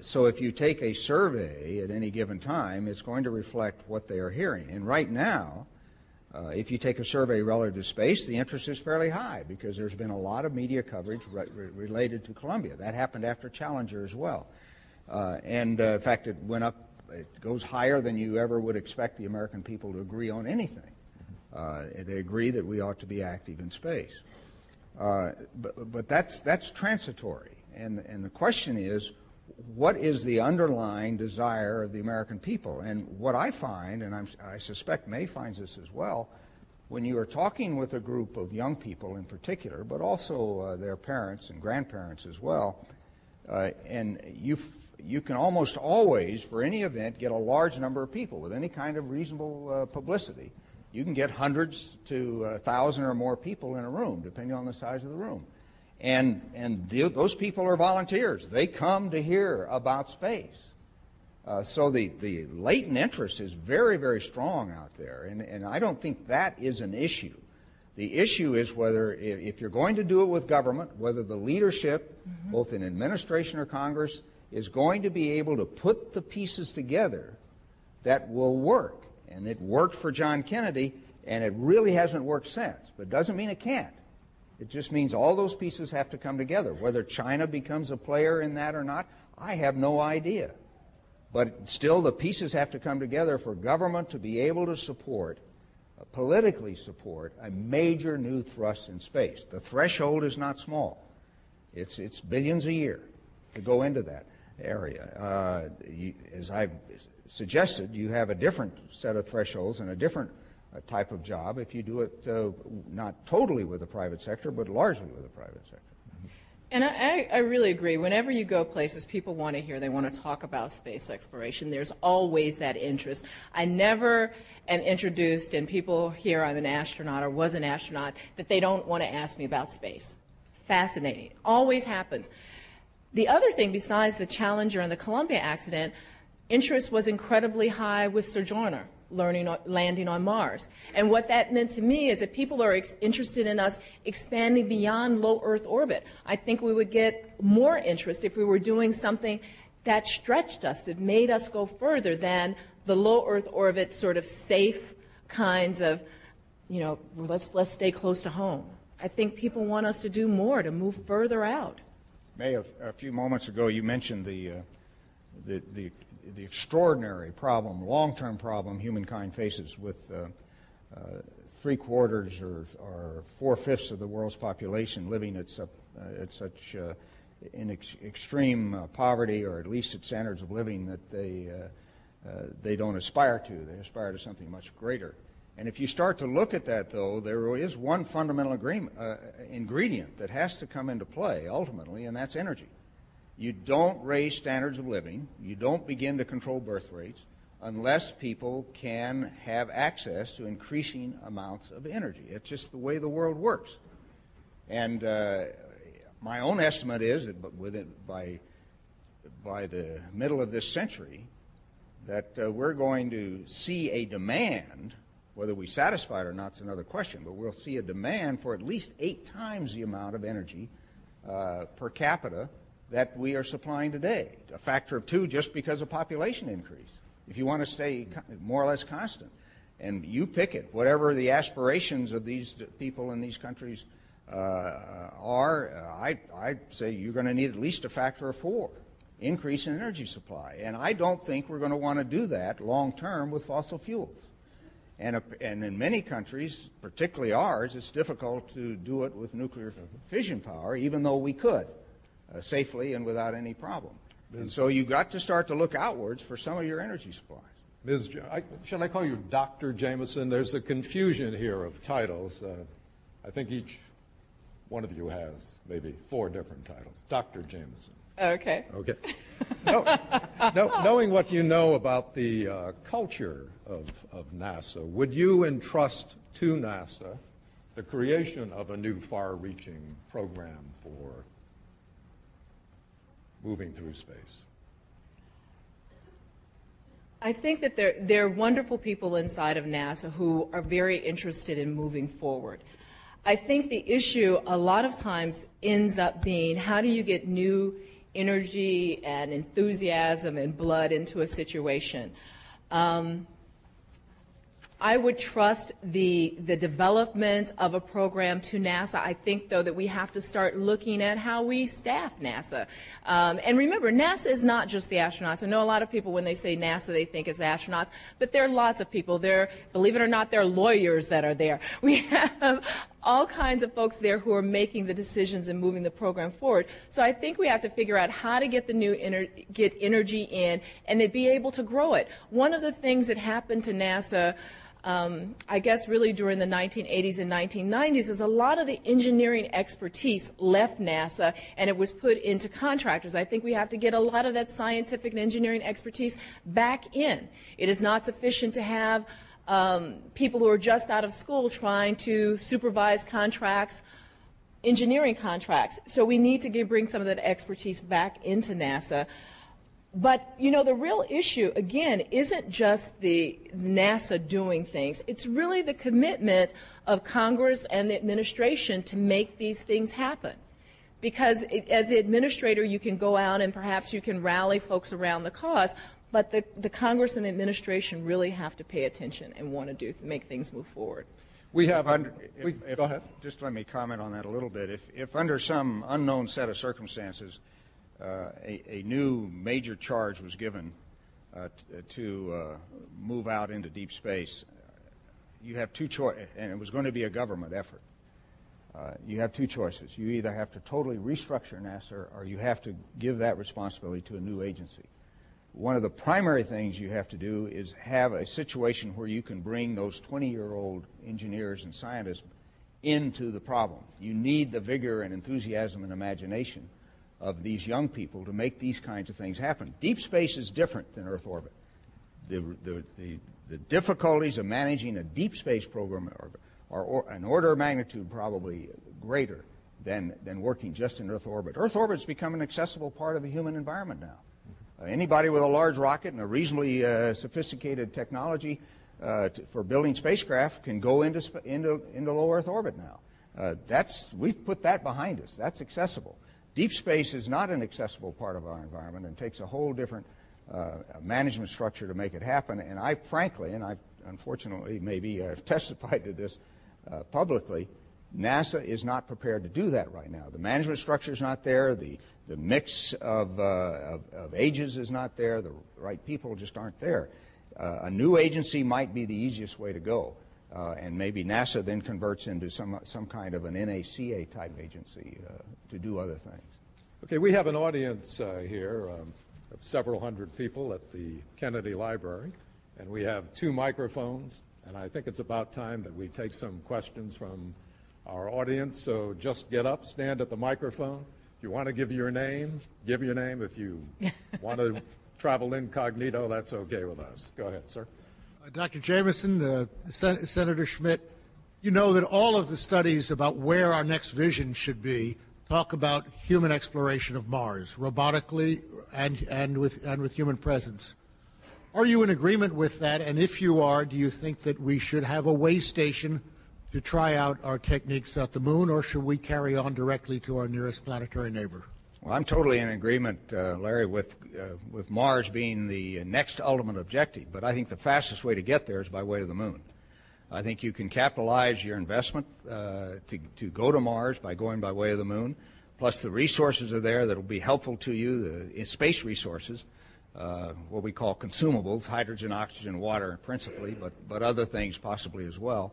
so if you take a survey at any given time, it's going to reflect what they are hearing. And right now, if you take a survey relative to space, the interest is fairly high because there's been a lot of media coverage related to Columbia. That happened after Challenger as well. In fact, it went up, it goes higher than you ever would expect the American people to agree on anything. They agree that we ought to be active in space. But that's transitory. And the question is, what is the underlying desire of the American people? And what I find, and I suspect Mae finds this as well, when you are talking with a group of young people in particular, but also their parents and grandparents as well, and you can almost always, for any event, get a large number of people with any kind of reasonable publicity. You can get hundreds to 1,000 or more people in a room, depending on the size of the room. And those people are volunteers. They come to hear about space. So the latent interest is very, very strong out there, and I don't think that is an issue. The issue is whether, if you're going to do it with government, whether the leadership, both in administration or Congress, is going to be able to put the pieces together that will work. And it worked for John Kennedy, and it really hasn't worked since. But it doesn't mean it can't. It just means all those pieces have to come together. Whether China becomes a player in that or not, I have no idea. But still, the pieces have to come together for government to be able to support, politically support, a major new thrust in space. The threshold is not small. It's billions a year to go into that area. As I've suggested, you have a different set of thresholds and a different type of job if you do it not totally with the private sector, but largely with the private sector. And I really agree. Whenever you go places, people want to hear, they want to talk about space exploration. There's always that interest. I never am introduced, and people hear I'm an astronaut or was an astronaut, that they don't want to ask me about space. Fascinating. Always happens. The other thing, besides the Challenger and the Columbia accident, interest was incredibly high with Sojourner landing on Mars. And what that meant to me is that people are interested in us expanding beyond low Earth orbit. I think we would get more interest if we were doing something that stretched us, that made us go further than the low Earth orbit sort of safe kinds of, let's stay close to home. I think people want us to do more, to move further out. Mae, a few moments ago you mentioned the extraordinary problem, long-term problem humankind faces with 3/4 or 4/5 of the world's population living at such extreme poverty, or at least at standards of living that they don't aspire to. They aspire to something much greater. And if you start to look at that, though, there is one fundamental ingredient that has to come into play ultimately, and that's energy. You don't raise standards of living, you don't begin to control birth rates, unless people can have access to increasing amounts of energy. It's just the way the world works. And my own estimate is that by the middle of this century, that we're going to see a demand, whether we satisfy it or not is another question, but we'll see a demand for at least 8 times the amount of energy per capita that we are supplying today, a factor of 2 just because of population increase, if you want to stay more or less constant. And you pick it, whatever the aspirations of these people in these countries I'd say you're going to need at least a factor of 4 increase in energy supply. And I don't think we're going to want to do that long term with fossil fuels. And in many countries, particularly ours, it's difficult to do it with nuclear fission power, even though we could. Safely and without any problem. And so you've got to start to look outwards for some of your energy supplies. Shall I call you Dr. Jemison? There's a confusion here of titles. I think each one of you has maybe 4 different titles. Dr. Jemison. Okay. Okay. Knowing what you know about the culture of NASA, would you entrust to NASA the creation of a new far-reaching program for moving through space? I think that there are wonderful people inside of NASA who are very interested in moving forward. I think the issue a lot of times ends up being, how do you get new energy and enthusiasm and blood into a situation? I would trust the development of a program to NASA. I think, though, that we have to start looking at how we staff NASA. And remember, NASA is not just the astronauts. I know a lot of people, when they say NASA, they think it's astronauts, but there are lots of people there. Believe it or not, there are lawyers that are there. We have all kinds of folks there who are making the decisions and moving the program forward. So I think we have to figure out how to get get energy in and to be able to grow it. One of the things that happened to NASA I guess really during the 1980s and 1990s, is a lot of the engineering expertise left NASA and it was put into contractors. I think we have to get a lot of that scientific and engineering expertise back in. It is not sufficient to have people who are just out of school trying to supervise contracts, engineering contracts. So we need to bring some of that expertise back into NASA. But, you know, the real issue, again, isn't just the NASA doing things. It's really the commitment of Congress and the administration to make these things happen. Because as the administrator, you can go out and perhaps you can rally folks around the cause, but the Congress and the administration really have to pay attention and want to make things move forward. We have Go ahead. Just let me comment on that a little bit. If under some unknown set of circumstances, a new major charge was given to move out into deep space, you have two choices, and it was going to be a government effort. You have two choices. You either have to totally restructure NASA or you have to give that responsibility to a new agency. One of the primary things you have to do is have a situation where you can bring those 20-year-old engineers and scientists into the problem. You need the vigor and enthusiasm and imagination of these young people to make these kinds of things happen. Deep space is different than Earth orbit. The difficulties of managing a deep space program are an order of magnitude probably greater than working just in Earth orbit. Earth orbit has become an accessible part of the human environment now. Anybody with a large rocket and a reasonably sophisticated technology for building spacecraft can go into low Earth orbit now. We've put that behind us. That's accessible. Deep space is not an accessible part of our environment and takes a whole different management structure to make it happen. And I frankly, and I've unfortunately maybe I've testified to this publicly, NASA is not prepared to do that right now. The management structure is not there. The mix of ages is not there. The right people just aren't there. A new agency might be the easiest way to go. And maybe NASA then converts into some kind of an NACA type agency to do other things. Okay, we have an audience here of several hundred people at the Kennedy Library, and we have 2 microphones, and I think it's about time that we take some questions from our audience. So just get up, stand at the microphone. If you want to give your name, give your name. If you want to travel incognito, that's okay with us. Go ahead, sir. Dr. Jemison, Senator Schmidt, you know that all of the studies about where our next vision should be talk about human exploration of Mars, robotically and with human presence. Are you in agreement with that? And if you are, do you think that we should have a way station to try out our techniques at the moon, or should we carry on directly to our nearest planetary neighbor? Well, I'm totally in agreement, Larry, with Mars being the next ultimate objective. But I think the fastest way to get there is by way of the moon. I think you can capitalize your investment to go to Mars by going by way of the moon. Plus, the resources are there that will be helpful to you, the space resources, what we call consumables, hydrogen, oxygen, water principally, but other things possibly as well.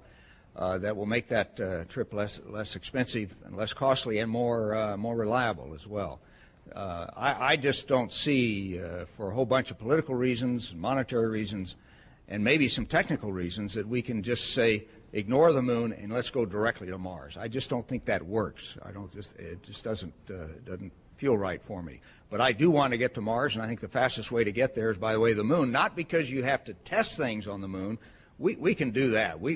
That will make that trip less expensive and less costly and more reliable as well. I just don't see, for a whole bunch of political reasons, monetary reasons, and maybe some technical reasons, that we can just say ignore the moon and let's go directly to Mars. I just don't think that works. It just doesn't feel right for me. But I do want to get to Mars, and I think the fastest way to get there is by the way of the moon. Not because you have to test things on the moon. We can do that. We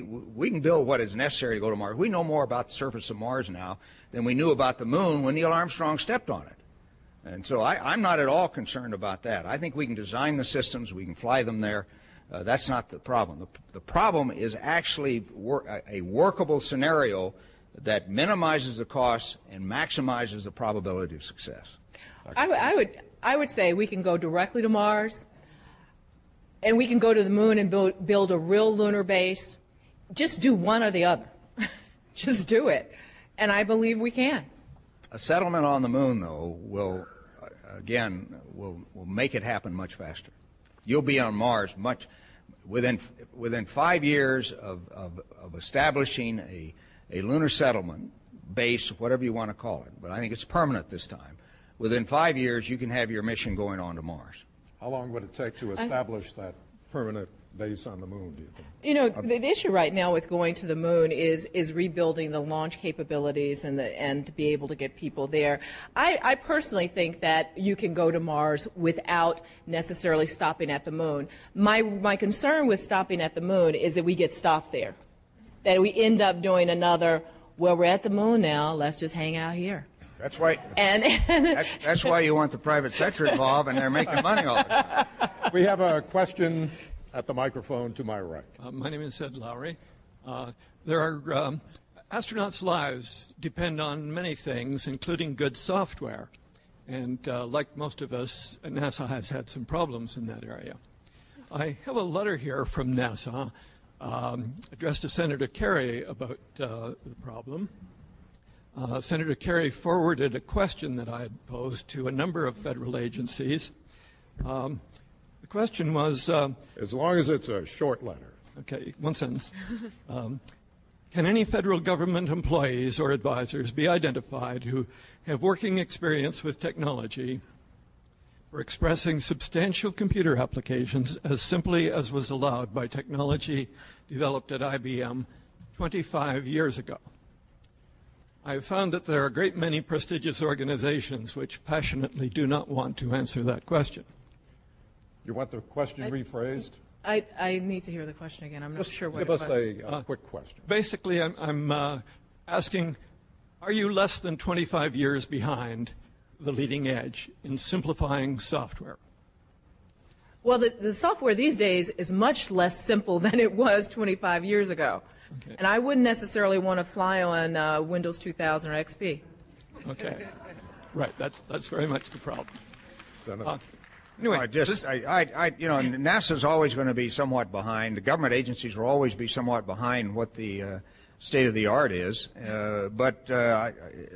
can build what is necessary to go to Mars. We know more about the surface of Mars now than we knew about the moon when Neil Armstrong stepped on it. And so I'm not at all concerned about that. I think we can design the systems. We can fly them there. That's not the problem. The problem is actually a workable scenario that minimizes the costs and maximizes the probability of success. I would say we can go directly to Mars. And we can go to the moon and build a real lunar base. Just do one or the other. Just do it. And I believe we can. A settlement on the moon, though, will make it happen much faster. You'll be on Mars within 5 years of establishing a lunar settlement base, whatever you want to call it. But I think it's permanent this time. Within 5 years, you can have your mission going on to Mars. How long would it take to establish that permanent base on the moon, do you think? You know, the issue right now with going to the moon is rebuilding the launch capabilities and to be able to get people there. I personally think that you can go to Mars without necessarily stopping at the moon. My concern with stopping at the moon is that we get stopped there, that we end up doing another, well, we're at the moon now, let's just hang out here. That's why. And that's why you want the private sector involved, and they're making money all the time. We have a question at the microphone to my right. My name is Ed Lowry. There are astronauts' lives depend on many things, including good software. And like most of us, NASA has had some problems in that area. I have a letter here from NASA addressed to Senator Kerry about the problem. Senator Kerry forwarded a question that I had posed to a number of federal agencies. The question was... as long as it's a short letter. Okay, one sentence. Can any federal government employees or advisors be identified who have working experience with technology for expressing substantial computer applications as simply as was allowed by technology developed at IBM 25 years ago? I've found that there are a great many prestigious organizations which passionately do not want to answer that question. You want the question rephrased? I need to hear the question again. I'm not sure what give us a quick question. Basically, I'm asking, are you less than 25 years behind the leading edge in simplifying software? Well, the software these days is much less simple than it was 25 years ago. Okay. And I wouldn't necessarily want to fly on Windows 2000 or XP. Okay. Right. That's very much the problem. Anyway, NASA's always going to be somewhat behind. The government agencies will always be somewhat behind what the state of the art is. But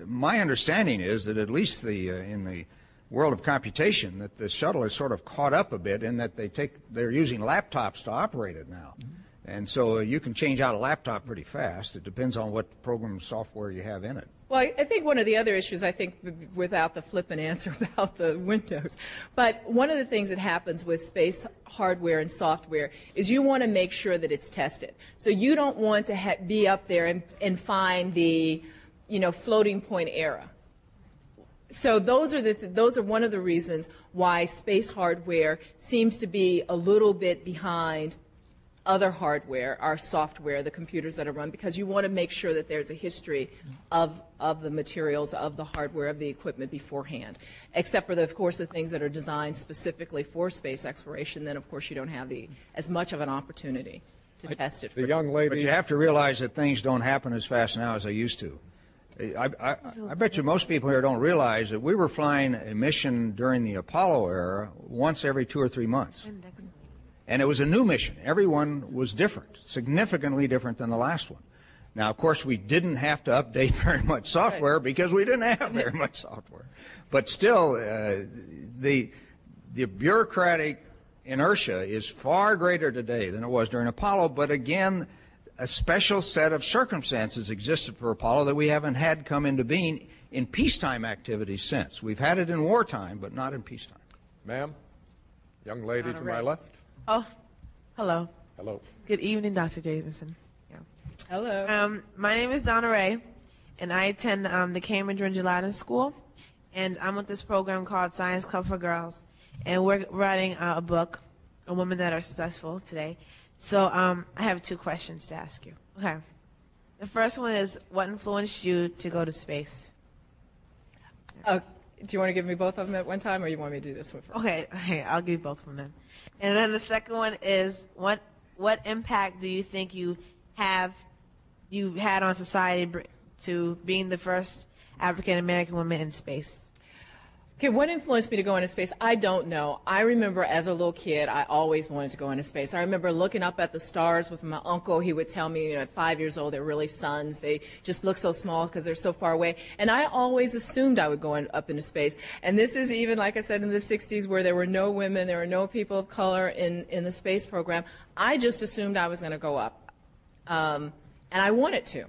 my understanding is that at least in the world of computation, that the shuttle is sort of caught up a bit in that they're using laptops to operate it now. Mm-hmm. And so you can change out a laptop pretty fast. It depends on what program software you have in it. Well, I think one of the other issues, without the flippant answer about the Windows, but one of the things that happens with space hardware and software is you want to make sure that it's tested. So you don't want to be up there and find the, floating point error. So those are one of the reasons why space hardware seems to be a little bit behind other hardware, our software, the computers that are run, because you want to make sure that there's a history of the materials, of the hardware, of the equipment beforehand. Except for, of course, the things that are designed specifically for space exploration, then, of course, you don't have as much of an opportunity to test it. The young lady. But you have to realize that things don't happen as fast now as they used to. I bet you most people here don't realize that we were flying a mission during the Apollo era once every 2 or 3 months. And it was a new mission. Every one was different, significantly different than the last one. Now, of course, we didn't have to update very much software because we didn't have very much software. But still, the bureaucratic inertia is far greater today than it was during Apollo. But again, a special set of circumstances existed for Apollo that we haven't had come into being in peacetime activities since. We've had it in wartime, but not in peacetime. Ma'am, young lady to my left. Oh, hello. Hello. Good evening, Dr. Jemison. Yeah. Hello. My name is Donna Ray, and I attend the Cambridge Latin School, and I'm with this program called Science Club for Girls, and we're writing a book on women that are successful today. So I have 2 questions to ask you. Okay. The first one is, what influenced you to go to space? Do you want to give me both of them at one time, or you want me to do this one first? Okay, I'll give you both of them then. And then the second one is, what impact do you think you had on society to being the first African American woman in space? Okay, what influenced me to go into space? I don't know. I remember as a little kid, I always wanted to go into space. I remember looking up at the stars with my uncle. He would tell me, at 5 years old, they're really suns. They just look so small because they're so far away. And I always assumed I would go up into space. And this is even, like I said, in the 60s where there were no women, there were no people of color in the space program. I just assumed I was going to go up. And I wanted to.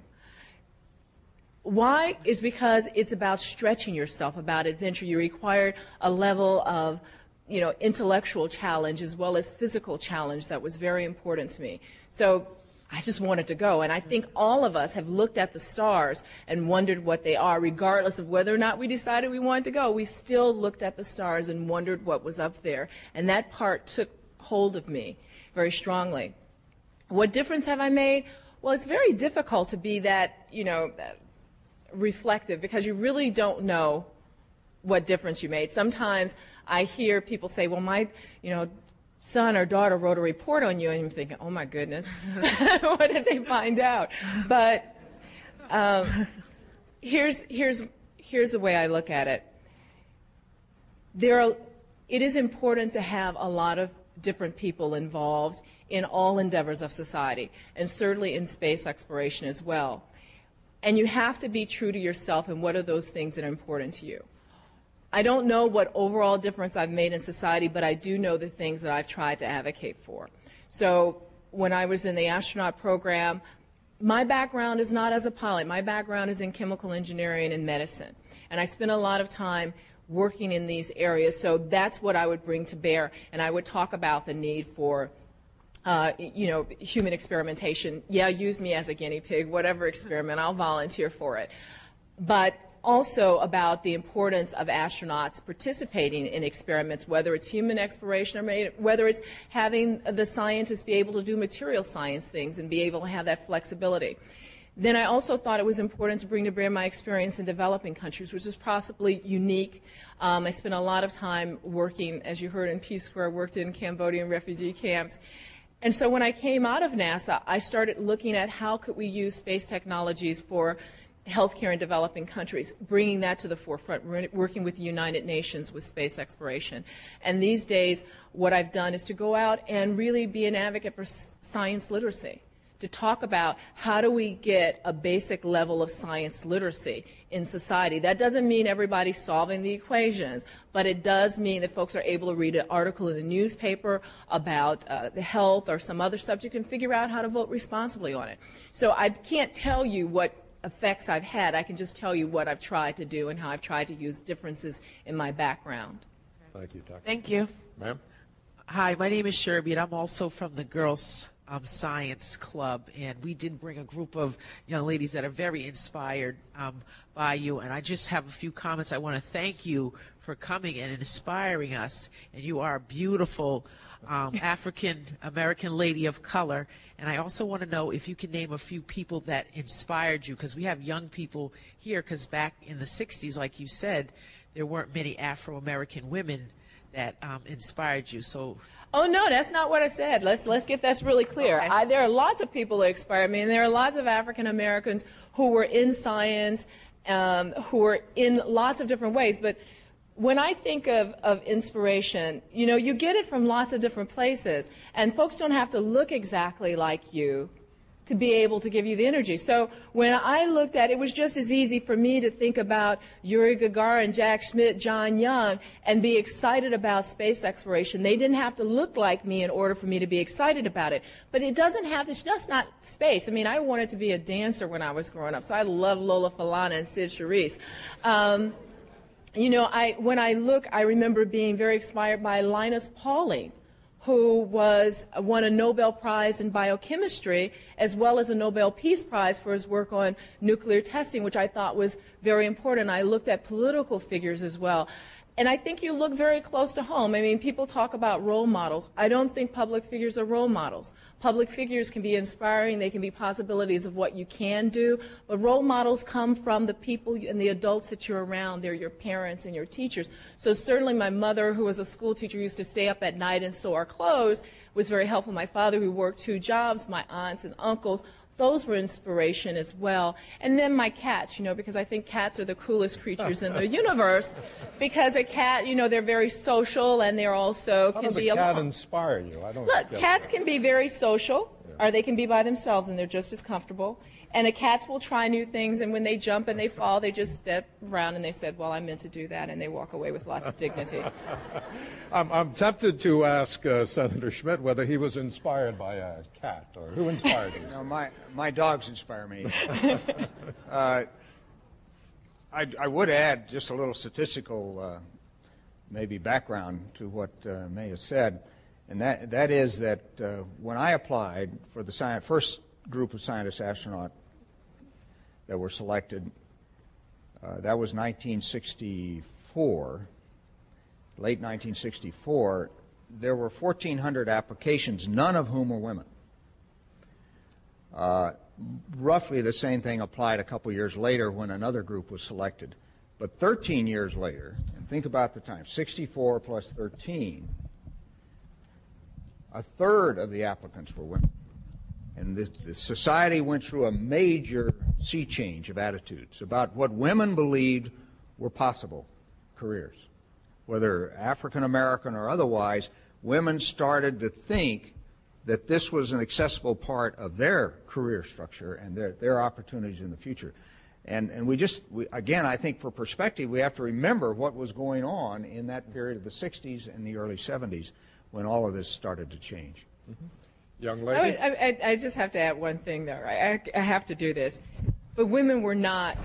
Why? Is because it's about stretching yourself, about adventure. You require a level of, intellectual challenge as well as physical challenge that was very important to me. So I just wanted to go. And I think all of us have looked at the stars and wondered what they are, regardless of whether or not we decided we wanted to go. We still looked at the stars and wondered what was up there. And that part took hold of me very strongly. What difference have I made? Well, it's very difficult to be that, reflective, because you really don't know what difference you made. Sometimes I hear people say, well, my, son or daughter wrote a report on you, and I'm thinking, oh my goodness, what did they find out? But here's the way I look at it. It is important to have a lot of different people involved in all endeavors of society, and certainly in space exploration as well. And you have to be true to yourself and what are those things that are important to you. I don't know what overall difference I've made in society, but I do know the things that I've tried to advocate for. So when I was in the astronaut program, my background is not as a pilot. My background is in chemical engineering and medicine. And I spent a lot of time working in these areas, so that's what I would bring to bear. And I would talk about the need for human experimentation. Yeah, use me as a guinea pig, whatever experiment, I'll volunteer for it. But also about the importance of astronauts participating in experiments, whether it's human exploration or whether it's having the scientists be able to do material science things and be able to have that flexibility. Then I also thought it was important to bring to bear my experience in developing countries, which is possibly unique. I spent a lot of time working, as you heard, in Peace Corps, worked in Cambodian refugee camps. And so when I came out of NASA, I started looking at how could we use space technologies for healthcare in developing countries, bringing that to the forefront, working with the United Nations with space exploration. And these days, what I've done is to go out and really be an advocate for science literacy, to talk about how do we get a basic level of science literacy in society. That doesn't mean everybody's solving the equations, but it does mean that folks are able to read an article in the newspaper about the health or some other subject and figure out how to vote responsibly on it. So I can't tell you what effects I've had. I can just tell you what I've tried to do and how I've tried to use differences in my background. Thank you, Dr. Thank you. Ma'am? Hi, my name is Sherby, and I'm also from the Girls Science Club, and we did bring a group of young ladies that are very inspired by you, and I just have a few comments. I want to thank you for coming and inspiring us, and you are a beautiful African-American lady of color, and I also want to know if you can name a few people that inspired you, because we have young people here, because back in the 60s, like you said, there weren't many Afro-American women that inspired you. So. Oh, no, that's not what I said. Let's get this really clear. Okay. There are lots of people that inspire me, and there are lots of African Americans who were in science, who were in lots of different ways. But when I think of inspiration, you get it from lots of different places, and folks don't have to look exactly like you to be able to give you the energy. So when I looked at it, it was just as easy for me to think about Yuri Gagarin, Jack Schmitt, John Young, and be excited about space exploration. They didn't have to look like me in order for me to be excited about it. But it doesn't have to, it's just not space. I mean, I wanted to be a dancer when I was growing up, so I love Lola Falana and Sid Charisse. When I look, I remember being very inspired by Linus Pauling, who won a Nobel Prize in biochemistry, as well as a Nobel Peace Prize for his work on nuclear testing, which I thought was very important. I looked at political figures as well. And I think you look very close to home. I mean, people talk about role models. I don't think public figures are role models. Public figures can be inspiring. They can be possibilities of what you can do. But role models come from the people and the adults that you're around. They're your parents and your teachers. So certainly my mother, who was a school teacher, used to stay up at night and sew our clothes, was very helpful. My father, who worked 2 jobs, my aunts and uncles, those were inspiration as well. And then my cats, because I think cats are the coolest creatures in the universe. Because a cat, they're very social, and they're also How does a cat inspire you? I don't Look, cats can be very social, or they can be by themselves, and they're just as comfortable. And the cats will try new things, and when they jump and they fall, they just step around and they said, well, I meant to do that, and they walk away with lots of dignity. I'm tempted to ask Senator Schmitt whether he was inspired by a cat, or who inspired you? No, my dogs inspire me. I would add just a little statistical maybe background to what Mae has said, and that is that when I applied for the first group of scientist astronaut that were selected, that was 1964, late 1964, there were 1,400 applications, none of whom were women. Roughly the same thing applied a couple years later when another group was selected. But 13 years later, and think about the time, 64 plus 13, a third of the applicants were women. And the society went through a major sea change of attitudes about what women believed were possible careers. Whether African American or otherwise, women started to think that this was an accessible part of their career structure and their opportunities in the future. And we again, I think for perspective, we have to remember what was going on in that period of the 60s and the early 70s when all of this started to change. Mm-hmm. Young lady? I just have to add one thing, though. I have to do this. But women were not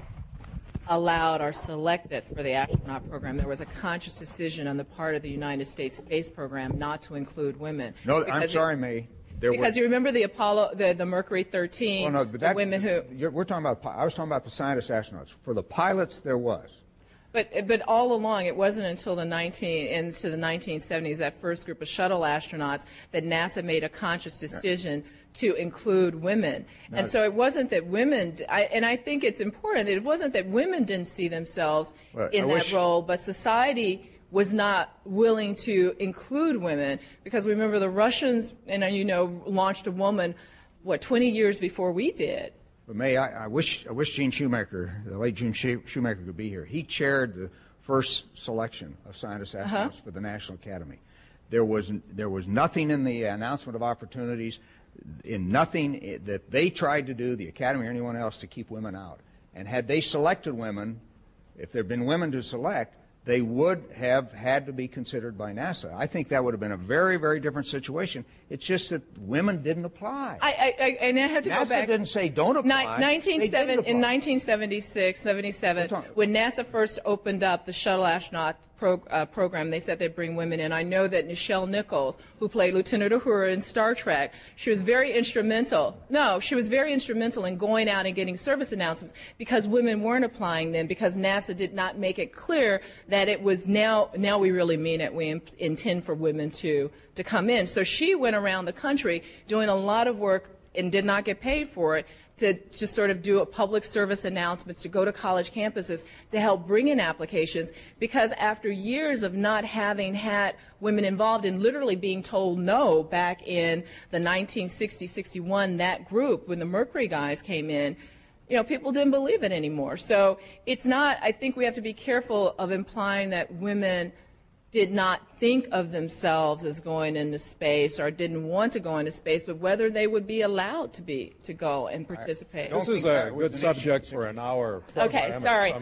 allowed or selected for the astronaut program. There was a conscious decision on the part of the United States Space Program not to include women. No, I'm sorry, Mae. Because you remember the Apollo, the Mercury 13, no, but women who... We're talking about, I was talking about the scientist astronauts. For the pilots, there was. But all along, it wasn't until into the 1970s, that first group of shuttle astronauts, that NASA made a conscious decision to include women. And so it wasn't that women, and I think it's important, that it wasn't that women didn't see themselves in that role, but society was not willing to include women, because remember the Russians, launched a woman, 20 years before we did. But Mae, I wish Gene Shoemaker, the late Gene Shoemaker, could be here. He chaired the first selection of scientist astronauts for the National Academy. There was nothing in the announcement of opportunities, in nothing that they tried to do, the Academy or anyone else, to keep women out. And had they selected women, if there had been women to select, they would have had to be considered by NASA. I think that would have been a very, very different situation. It's just that women didn't apply. And I have to NASA go back. NASA didn't say don't apply. In 1976, 77, when NASA first opened up the shuttle astronaut program, they said they'd bring women in. I know that Nichelle Nichols, who played Lieutenant Uhura in Star Trek, she was very instrumental. No, she was very instrumental in going out and getting service announcements, because women weren't applying then, because NASA did not make it clear that it was now we really mean it. We intend for women to come in. So she went around the country doing a lot of work and did not get paid for it, to sort of do a public service announcements, to go to college campuses to help bring in applications, because after years of not having had women involved and literally being told no back in the 1960-61, that group, when the Mercury guys came in, people didn't believe it anymore. So it's not, I think we have to be careful of implying that women did not think of themselves as going into space or didn't want to go into space, but whether they would be allowed to go and participate. This is a good subject for an hour program. Okay, sorry.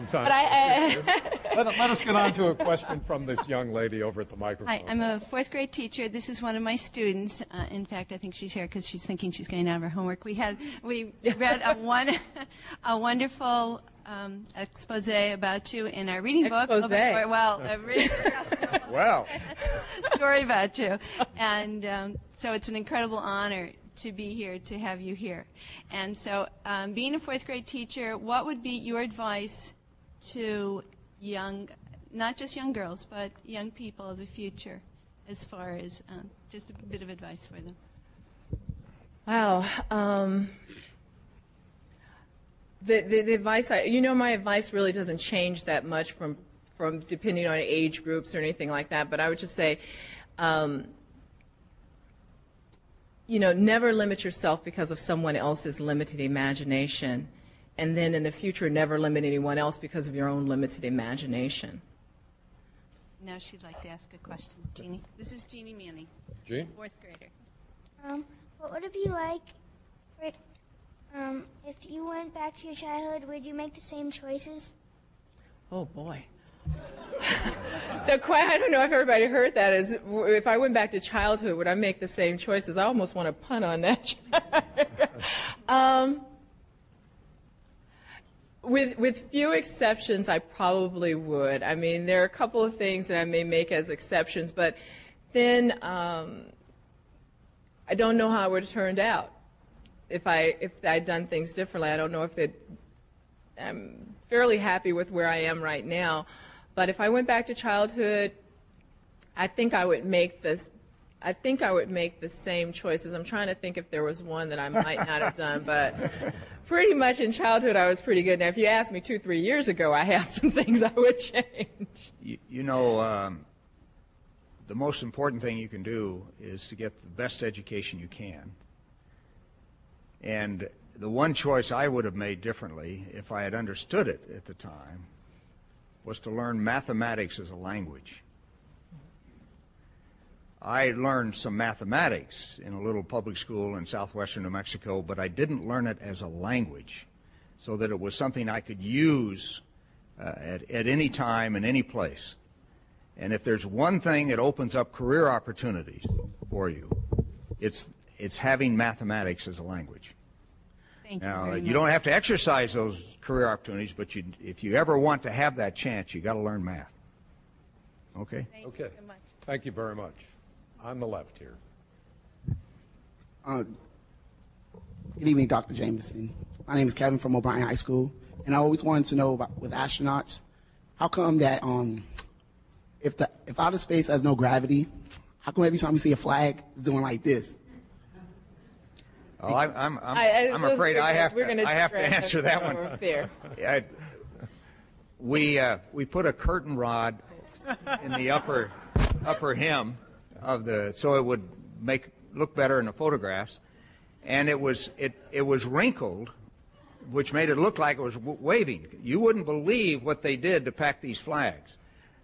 But let us get on to a question from this young lady over at the microphone. Hi, I'm a fourth grade teacher. This is one of my students. In fact, I think she's here because she's thinking she's getting out of her homework. We read a wonderful expose about you in our reading book. Wow. Story about you. And so it's an incredible honor to be here, to have you here. And so being a fourth grade teacher, what would be your advice to not just young girls, but young people of the future, as far as just a bit of advice for them? Wow. The advice, my advice really doesn't change that much from depending on age groups or anything like that, but I would just say, never limit yourself because of someone else's limited imagination, and then in the future, never limit anyone else because of your own limited imagination. Now she'd like to ask a question. Jeannie. This is Jeannie Manning, Jean? fourth grader. What would it be like if you went back to your childhood? Would you make the same choices? Oh, boy. I don't know if everybody heard that. Is if I went back to childhood, would I make the same choices? I almost want to punt on that. With few exceptions, I probably would. I mean, there are a couple of things that I may make as exceptions, but then I don't know how it would have turned out if I'd done things differently. I don't know if I'm fairly happy with where I am right now, but if I went back to childhood, I think I would make the same choices. I'm trying to think if there was one that I might not have done, but pretty much in childhood I was pretty good. Now, if you asked me 2-3 years ago, I have some things I would change. You know, the most important thing you can do is to get the best education you can. And the one choice I would have made differently, if I had understood it at the time, was to learn mathematics as a language. I learned some mathematics in a little public school in southwestern New Mexico, but I didn't learn it as a language so that it was something I could use at any time and any place. And if there's one thing that opens up career opportunities for you, it's having mathematics as a language. Thank you Now, very you much. don't have to exercise those career opportunities, but if you ever want to have that chance, you got to learn math. Okay? Okay. Thank you very much. On the left here. Good evening, Dr. Jemison. My name is Kevin from O'Brien High School, and I always wanted to know about with astronauts, how come that if outer space has no gravity, how come every time we see a flag, it's doing like this? Oh, I'm afraid I have to answer that one. There. We put a curtain rod in the upper hem of so it would look better in the photographs, and it was wrinkled, which made it look like it was waving. You wouldn't believe what they did to pack these flags.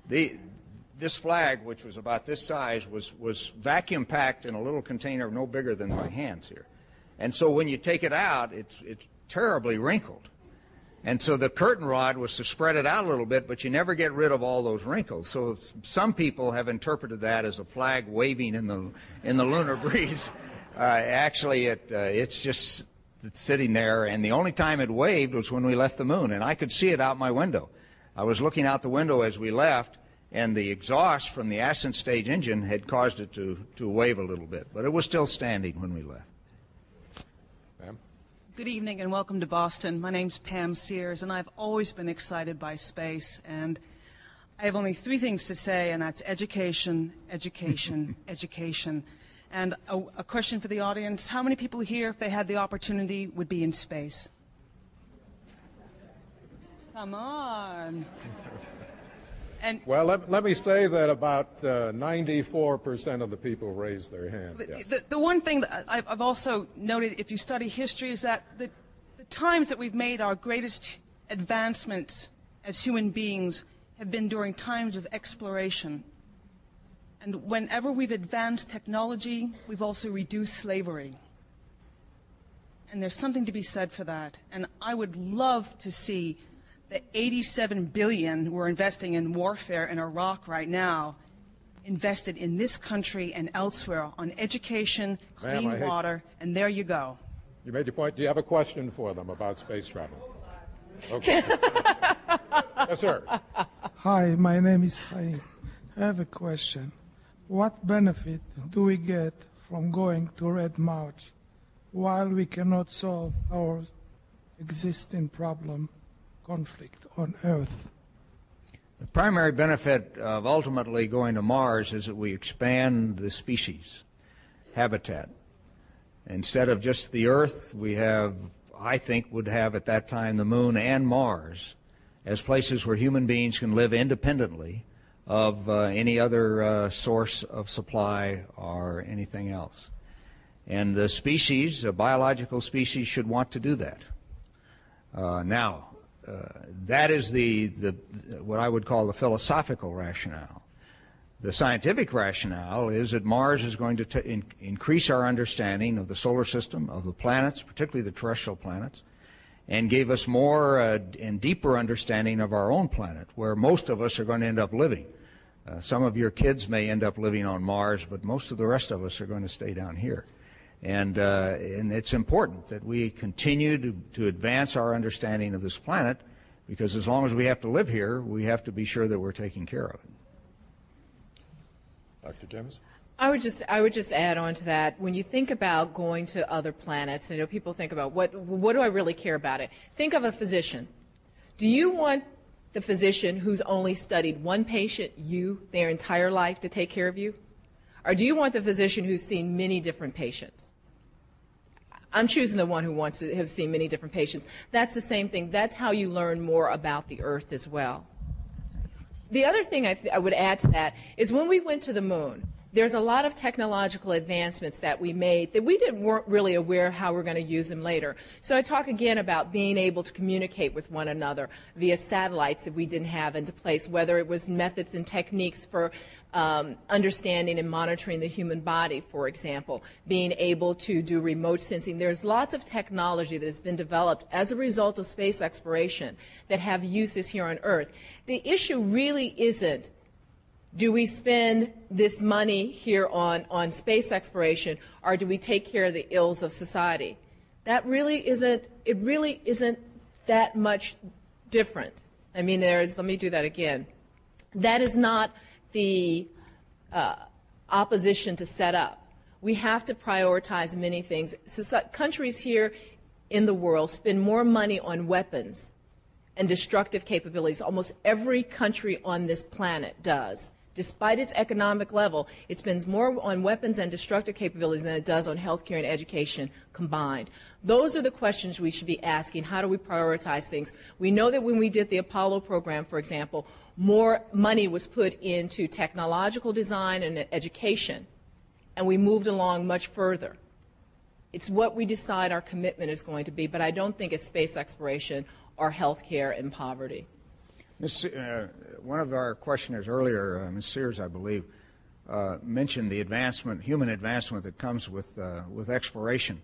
This flag, which was about this size, was vacuum packed in a little container no bigger than my hands here. And so when you take it out, it's terribly wrinkled. And so the curtain rod was to spread it out a little bit, but you never get rid of all those wrinkles. So some people have interpreted that as a flag waving in the lunar breeze. Actually, it's just sitting there, and the only time it waved was when we left the moon, and I could see it out my window. I was looking out the window as we left, and the exhaust from the ascent stage engine had caused it to wave a little bit, but it was still standing when we left. Good evening and welcome to Boston. My name's Pam Sears, and I've always been excited by space, and I have only 3 things to say, and that's education, education, education. And a question for the audience: how many people here, if they had the opportunity, would be in space? Come on. And well, let me say that about 94% of the people raised their hand. Yes. The one thing that I've also noted, if you study history, is that the times that we've made our greatest advancements as human beings have been during times of exploration. And whenever we've advanced technology, we've also reduced slavery. And there's something to be said for that. And I would love to see the $87 billion we're investing in warfare in Iraq right now invested in this country and elsewhere on education, clean water, and there you go. You made your point. Do you have a question for them about space travel? Okay. Yes, sir. Hi, my name is Chaim. I have a question. What benefit do we get from going to Red March while we cannot solve our existing problem? Conflict on Earth? The primary benefit of ultimately going to Mars is that we expand the species habitat. Instead of just the Earth, we have, I think, would have at that time the Moon and Mars as places where human beings can live independently of any other source of supply or anything else. And the species, a biological species, should want to do that. Now, that is what I would call the philosophical rationale. The scientific rationale is that Mars is going to increase our understanding of the solar system, of the planets, particularly the terrestrial planets, and give us more and deeper understanding of our own planet, where most of us are going to end up living. Some of your kids may end up living on Mars, but most of the rest of us are going to stay down here. And it's important that we continue to advance our understanding of this planet because as long as we have to live here, we have to be sure that we're taking care of it. Dr. Jemison? I would just add on to that. When you think about going to other planets, you know, people think about what do I really care about it? Think of a physician. Do you want the physician who's only studied one patient, their entire life to take care of you? Or do you want the physician who's seen many different patients? I'm choosing the one who wants to have seen many different patients. That's the same thing. That's how you learn more about the Earth as well. The other thing I would add to that is when we went to the moon, there's a lot of technological advancements that we made that we weren't really aware of how we're going to use them later. So I talk again about being able to communicate with one another via satellites that we didn't have into place, whether it was methods and techniques for understanding and monitoring the human body, for example, being able to do remote sensing. There's lots of technology that has been developed as a result of space exploration that have uses here on Earth. The issue really isn't, do we spend this money here on space exploration, or do we take care of the ills of society? That really isn't, it really isn't that much different. I mean, let me do that again. That is not the opposition to set up. We have to prioritize many things. Countries here in the world spend more money on weapons and destructive capabilities. Almost every country on this planet does. Despite its economic level, it spends more on weapons and destructive capabilities than it does on healthcare and education combined. Those are the questions we should be asking. How do we prioritize things? We know that when we did the Apollo program, for example, more money was put into technological design and education, and we moved along much further. It's what we decide our commitment is going to be, but I don't think it's space exploration or healthcare and poverty. One of our questioners earlier, Ms. Sears, I believe, mentioned the advancement, human advancement that comes with exploration.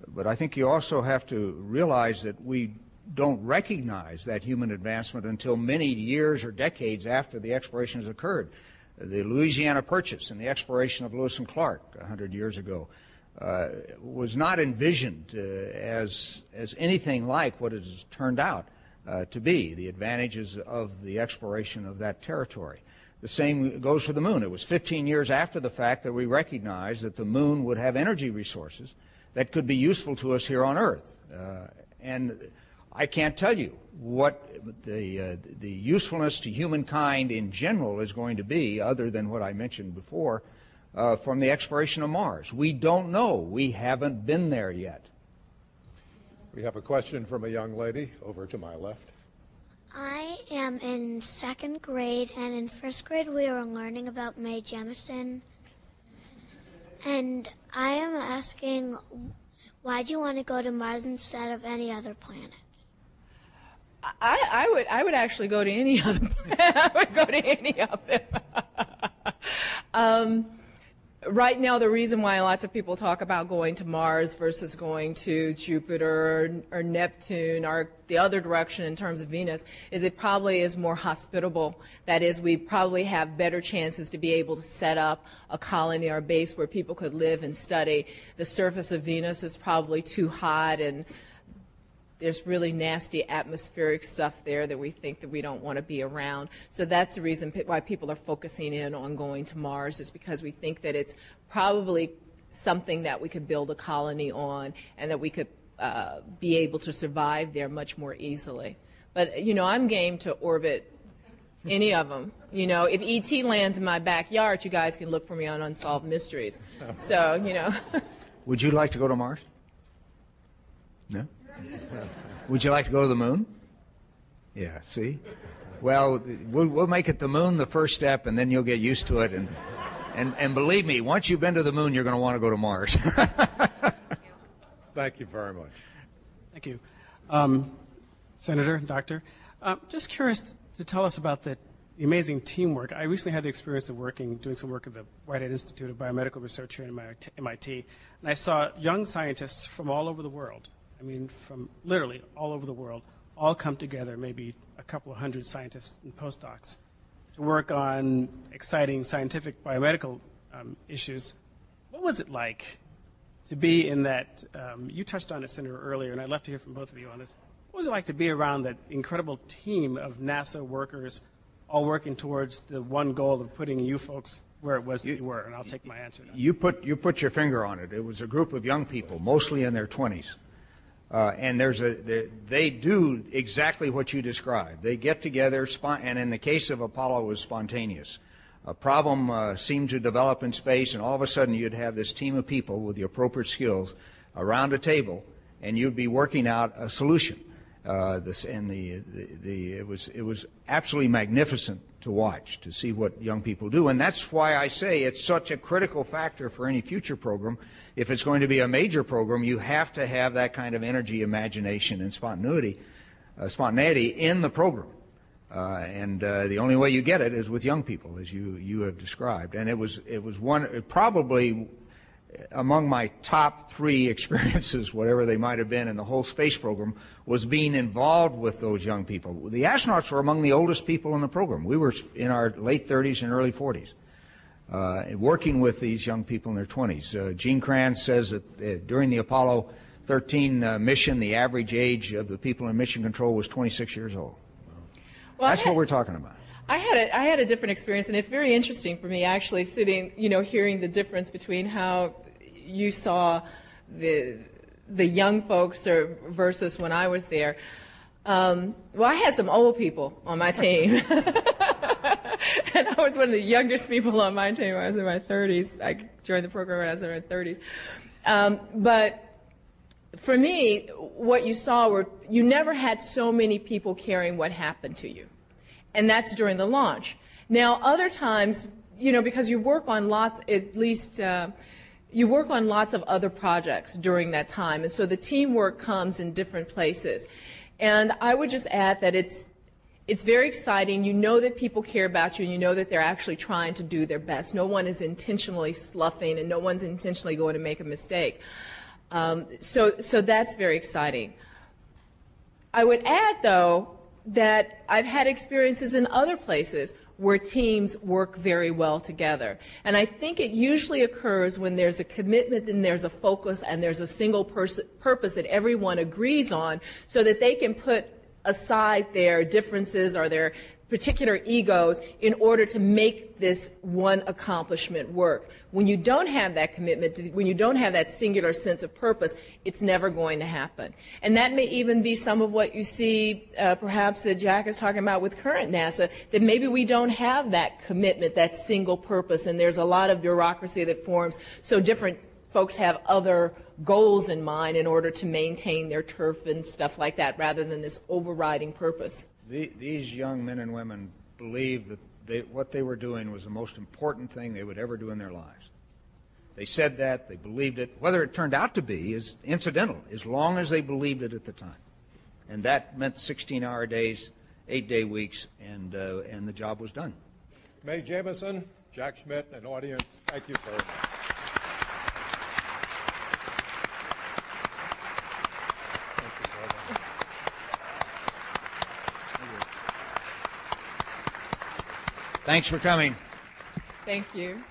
But I think you also have to realize that we don't recognize that human advancement until many years or decades after the exploration has occurred. The Louisiana Purchase and the exploration of Lewis and Clark 100 years ago was not envisioned as anything like what it has turned out to be, the advantages of the exploration of that territory. The same goes for the moon. It was 15 years after the fact that we recognized that the moon would have energy resources that could be useful to us here on Earth. And I can't tell you what the usefulness to humankind in general is going to be, other than what I mentioned before, from the exploration of Mars. We don't know. We haven't been there yet. We have a question from a young lady over to my left. I am in 2nd grade, and in 1st grade we were learning about Mae Jemison. And I am asking, why do you want to go to Mars instead of any other planet? I would actually go to any other planet. I would go to any of them. Right now, the reason why lots of people talk about going to Mars versus going to Jupiter or Neptune or the other direction in terms of Venus is it probably is more hospitable. That is, we probably have better chances to be able to set up a colony or a base where people could live and study. The surface of Venus is probably too hot, and there's really nasty atmospheric stuff there that we think that we don't want to be around. So that's the reason why people are focusing in on going to Mars, is because we think that it's probably something that we could build a colony on and that we could be able to survive there much more easily. But, you know, I'm game to orbit any of them. You know, if E.T. lands in my backyard, you guys can look for me on Unsolved Mysteries. So, you know. Would you like to go to Mars? No? Would you like to go to the moon? Yeah, see? Well, we'll make it the moon the first step, and then you'll get used to it. And believe me, once you've been to the moon, you're going to want to go to Mars. Thank you very much. Thank you. Senator, Doctor, just curious to tell us about the amazing teamwork. I recently had the experience of doing some work at the Whitehead Institute of Biomedical Research here at MIT, and I saw young scientists from all over the world. I mean, from literally all over the world, all come together, maybe a couple of hundred scientists and postdocs, to work on exciting scientific biomedical issues. What was it like to be in that? You touched on it, Senator, earlier, and I'd love to hear from both of you on this. what was it like to be around that incredible team of NASA workers all working towards the one goal of putting you folks where it was that you were? And I'll take my answer now. You put your finger on it. It was a group of young people, mostly in their 20s. And they do exactly what you described. They get together, and in the case of Apollo, it was spontaneous. A problem seemed to develop in space, and all of a sudden you'd have this team of people with the appropriate skills around a table, and you'd be working out a solution. It was absolutely magnificent to watch, to see what young people do, and that's why I say it's such a critical factor for any future program. If it's going to be a major program, you have to have that kind of energy, imagination, and spontaneity in the program. The only way you get it is with young people, as you have described. And it was probably among my top 3 experiences, whatever they might have been in the whole space program, was being involved with those young people. The astronauts were among the oldest people in the program. We were in our late 30s and early 40s, working with these young people in their 20s. Gene Kranz says that during the Apollo 13 mission, the average age of the people in mission control was 26 years old. Well, that's what we're talking about. I had a different experience, and it's very interesting for me actually sitting, hearing the difference between how you saw the young folks versus when I was there. Well, I had some old people on my team, and I was one of the youngest people on my team. I was in my 30s. I joined the program when I was in my 30s. But for me, what you saw were you never had so many people caring what happened to you. And that's during the launch. Now, other times, because you work on lots, you work on lots of other projects during that time. And so the teamwork comes in different places. And I would just add that it's very exciting. You know that people care about you, and you know that they're actually trying to do their best. No one is intentionally sloughing, and no one's intentionally going to make a mistake. So that's very exciting. I would add, though, that I've had experiences in other places where teams work very well together. And I think it usually occurs when there's a commitment and there's a focus and there's a single purpose that everyone agrees on, so that they can put aside their differences or their particular egos in order to make this one accomplishment work. When you don't have that commitment, when you don't have that singular sense of purpose, it's never going to happen. And that may even be some of what you see perhaps that Jack is talking about with current NASA, that maybe we don't have that commitment, that single purpose, and there's a lot of bureaucracy that forms, so different folks have other goals in mind in order to maintain their turf and stuff like that, rather than this overriding purpose. These young men and women believed that what they were doing was the most important thing they would ever do in their lives. They said that, they believed it. Whether it turned out to be is incidental, as long as they believed it at the time. And that meant 16-hour days, 8-day weeks, and the job was done. Mae Jemison, Jack Schmidt, and audience, thank you very much. Thanks for coming. Thank you.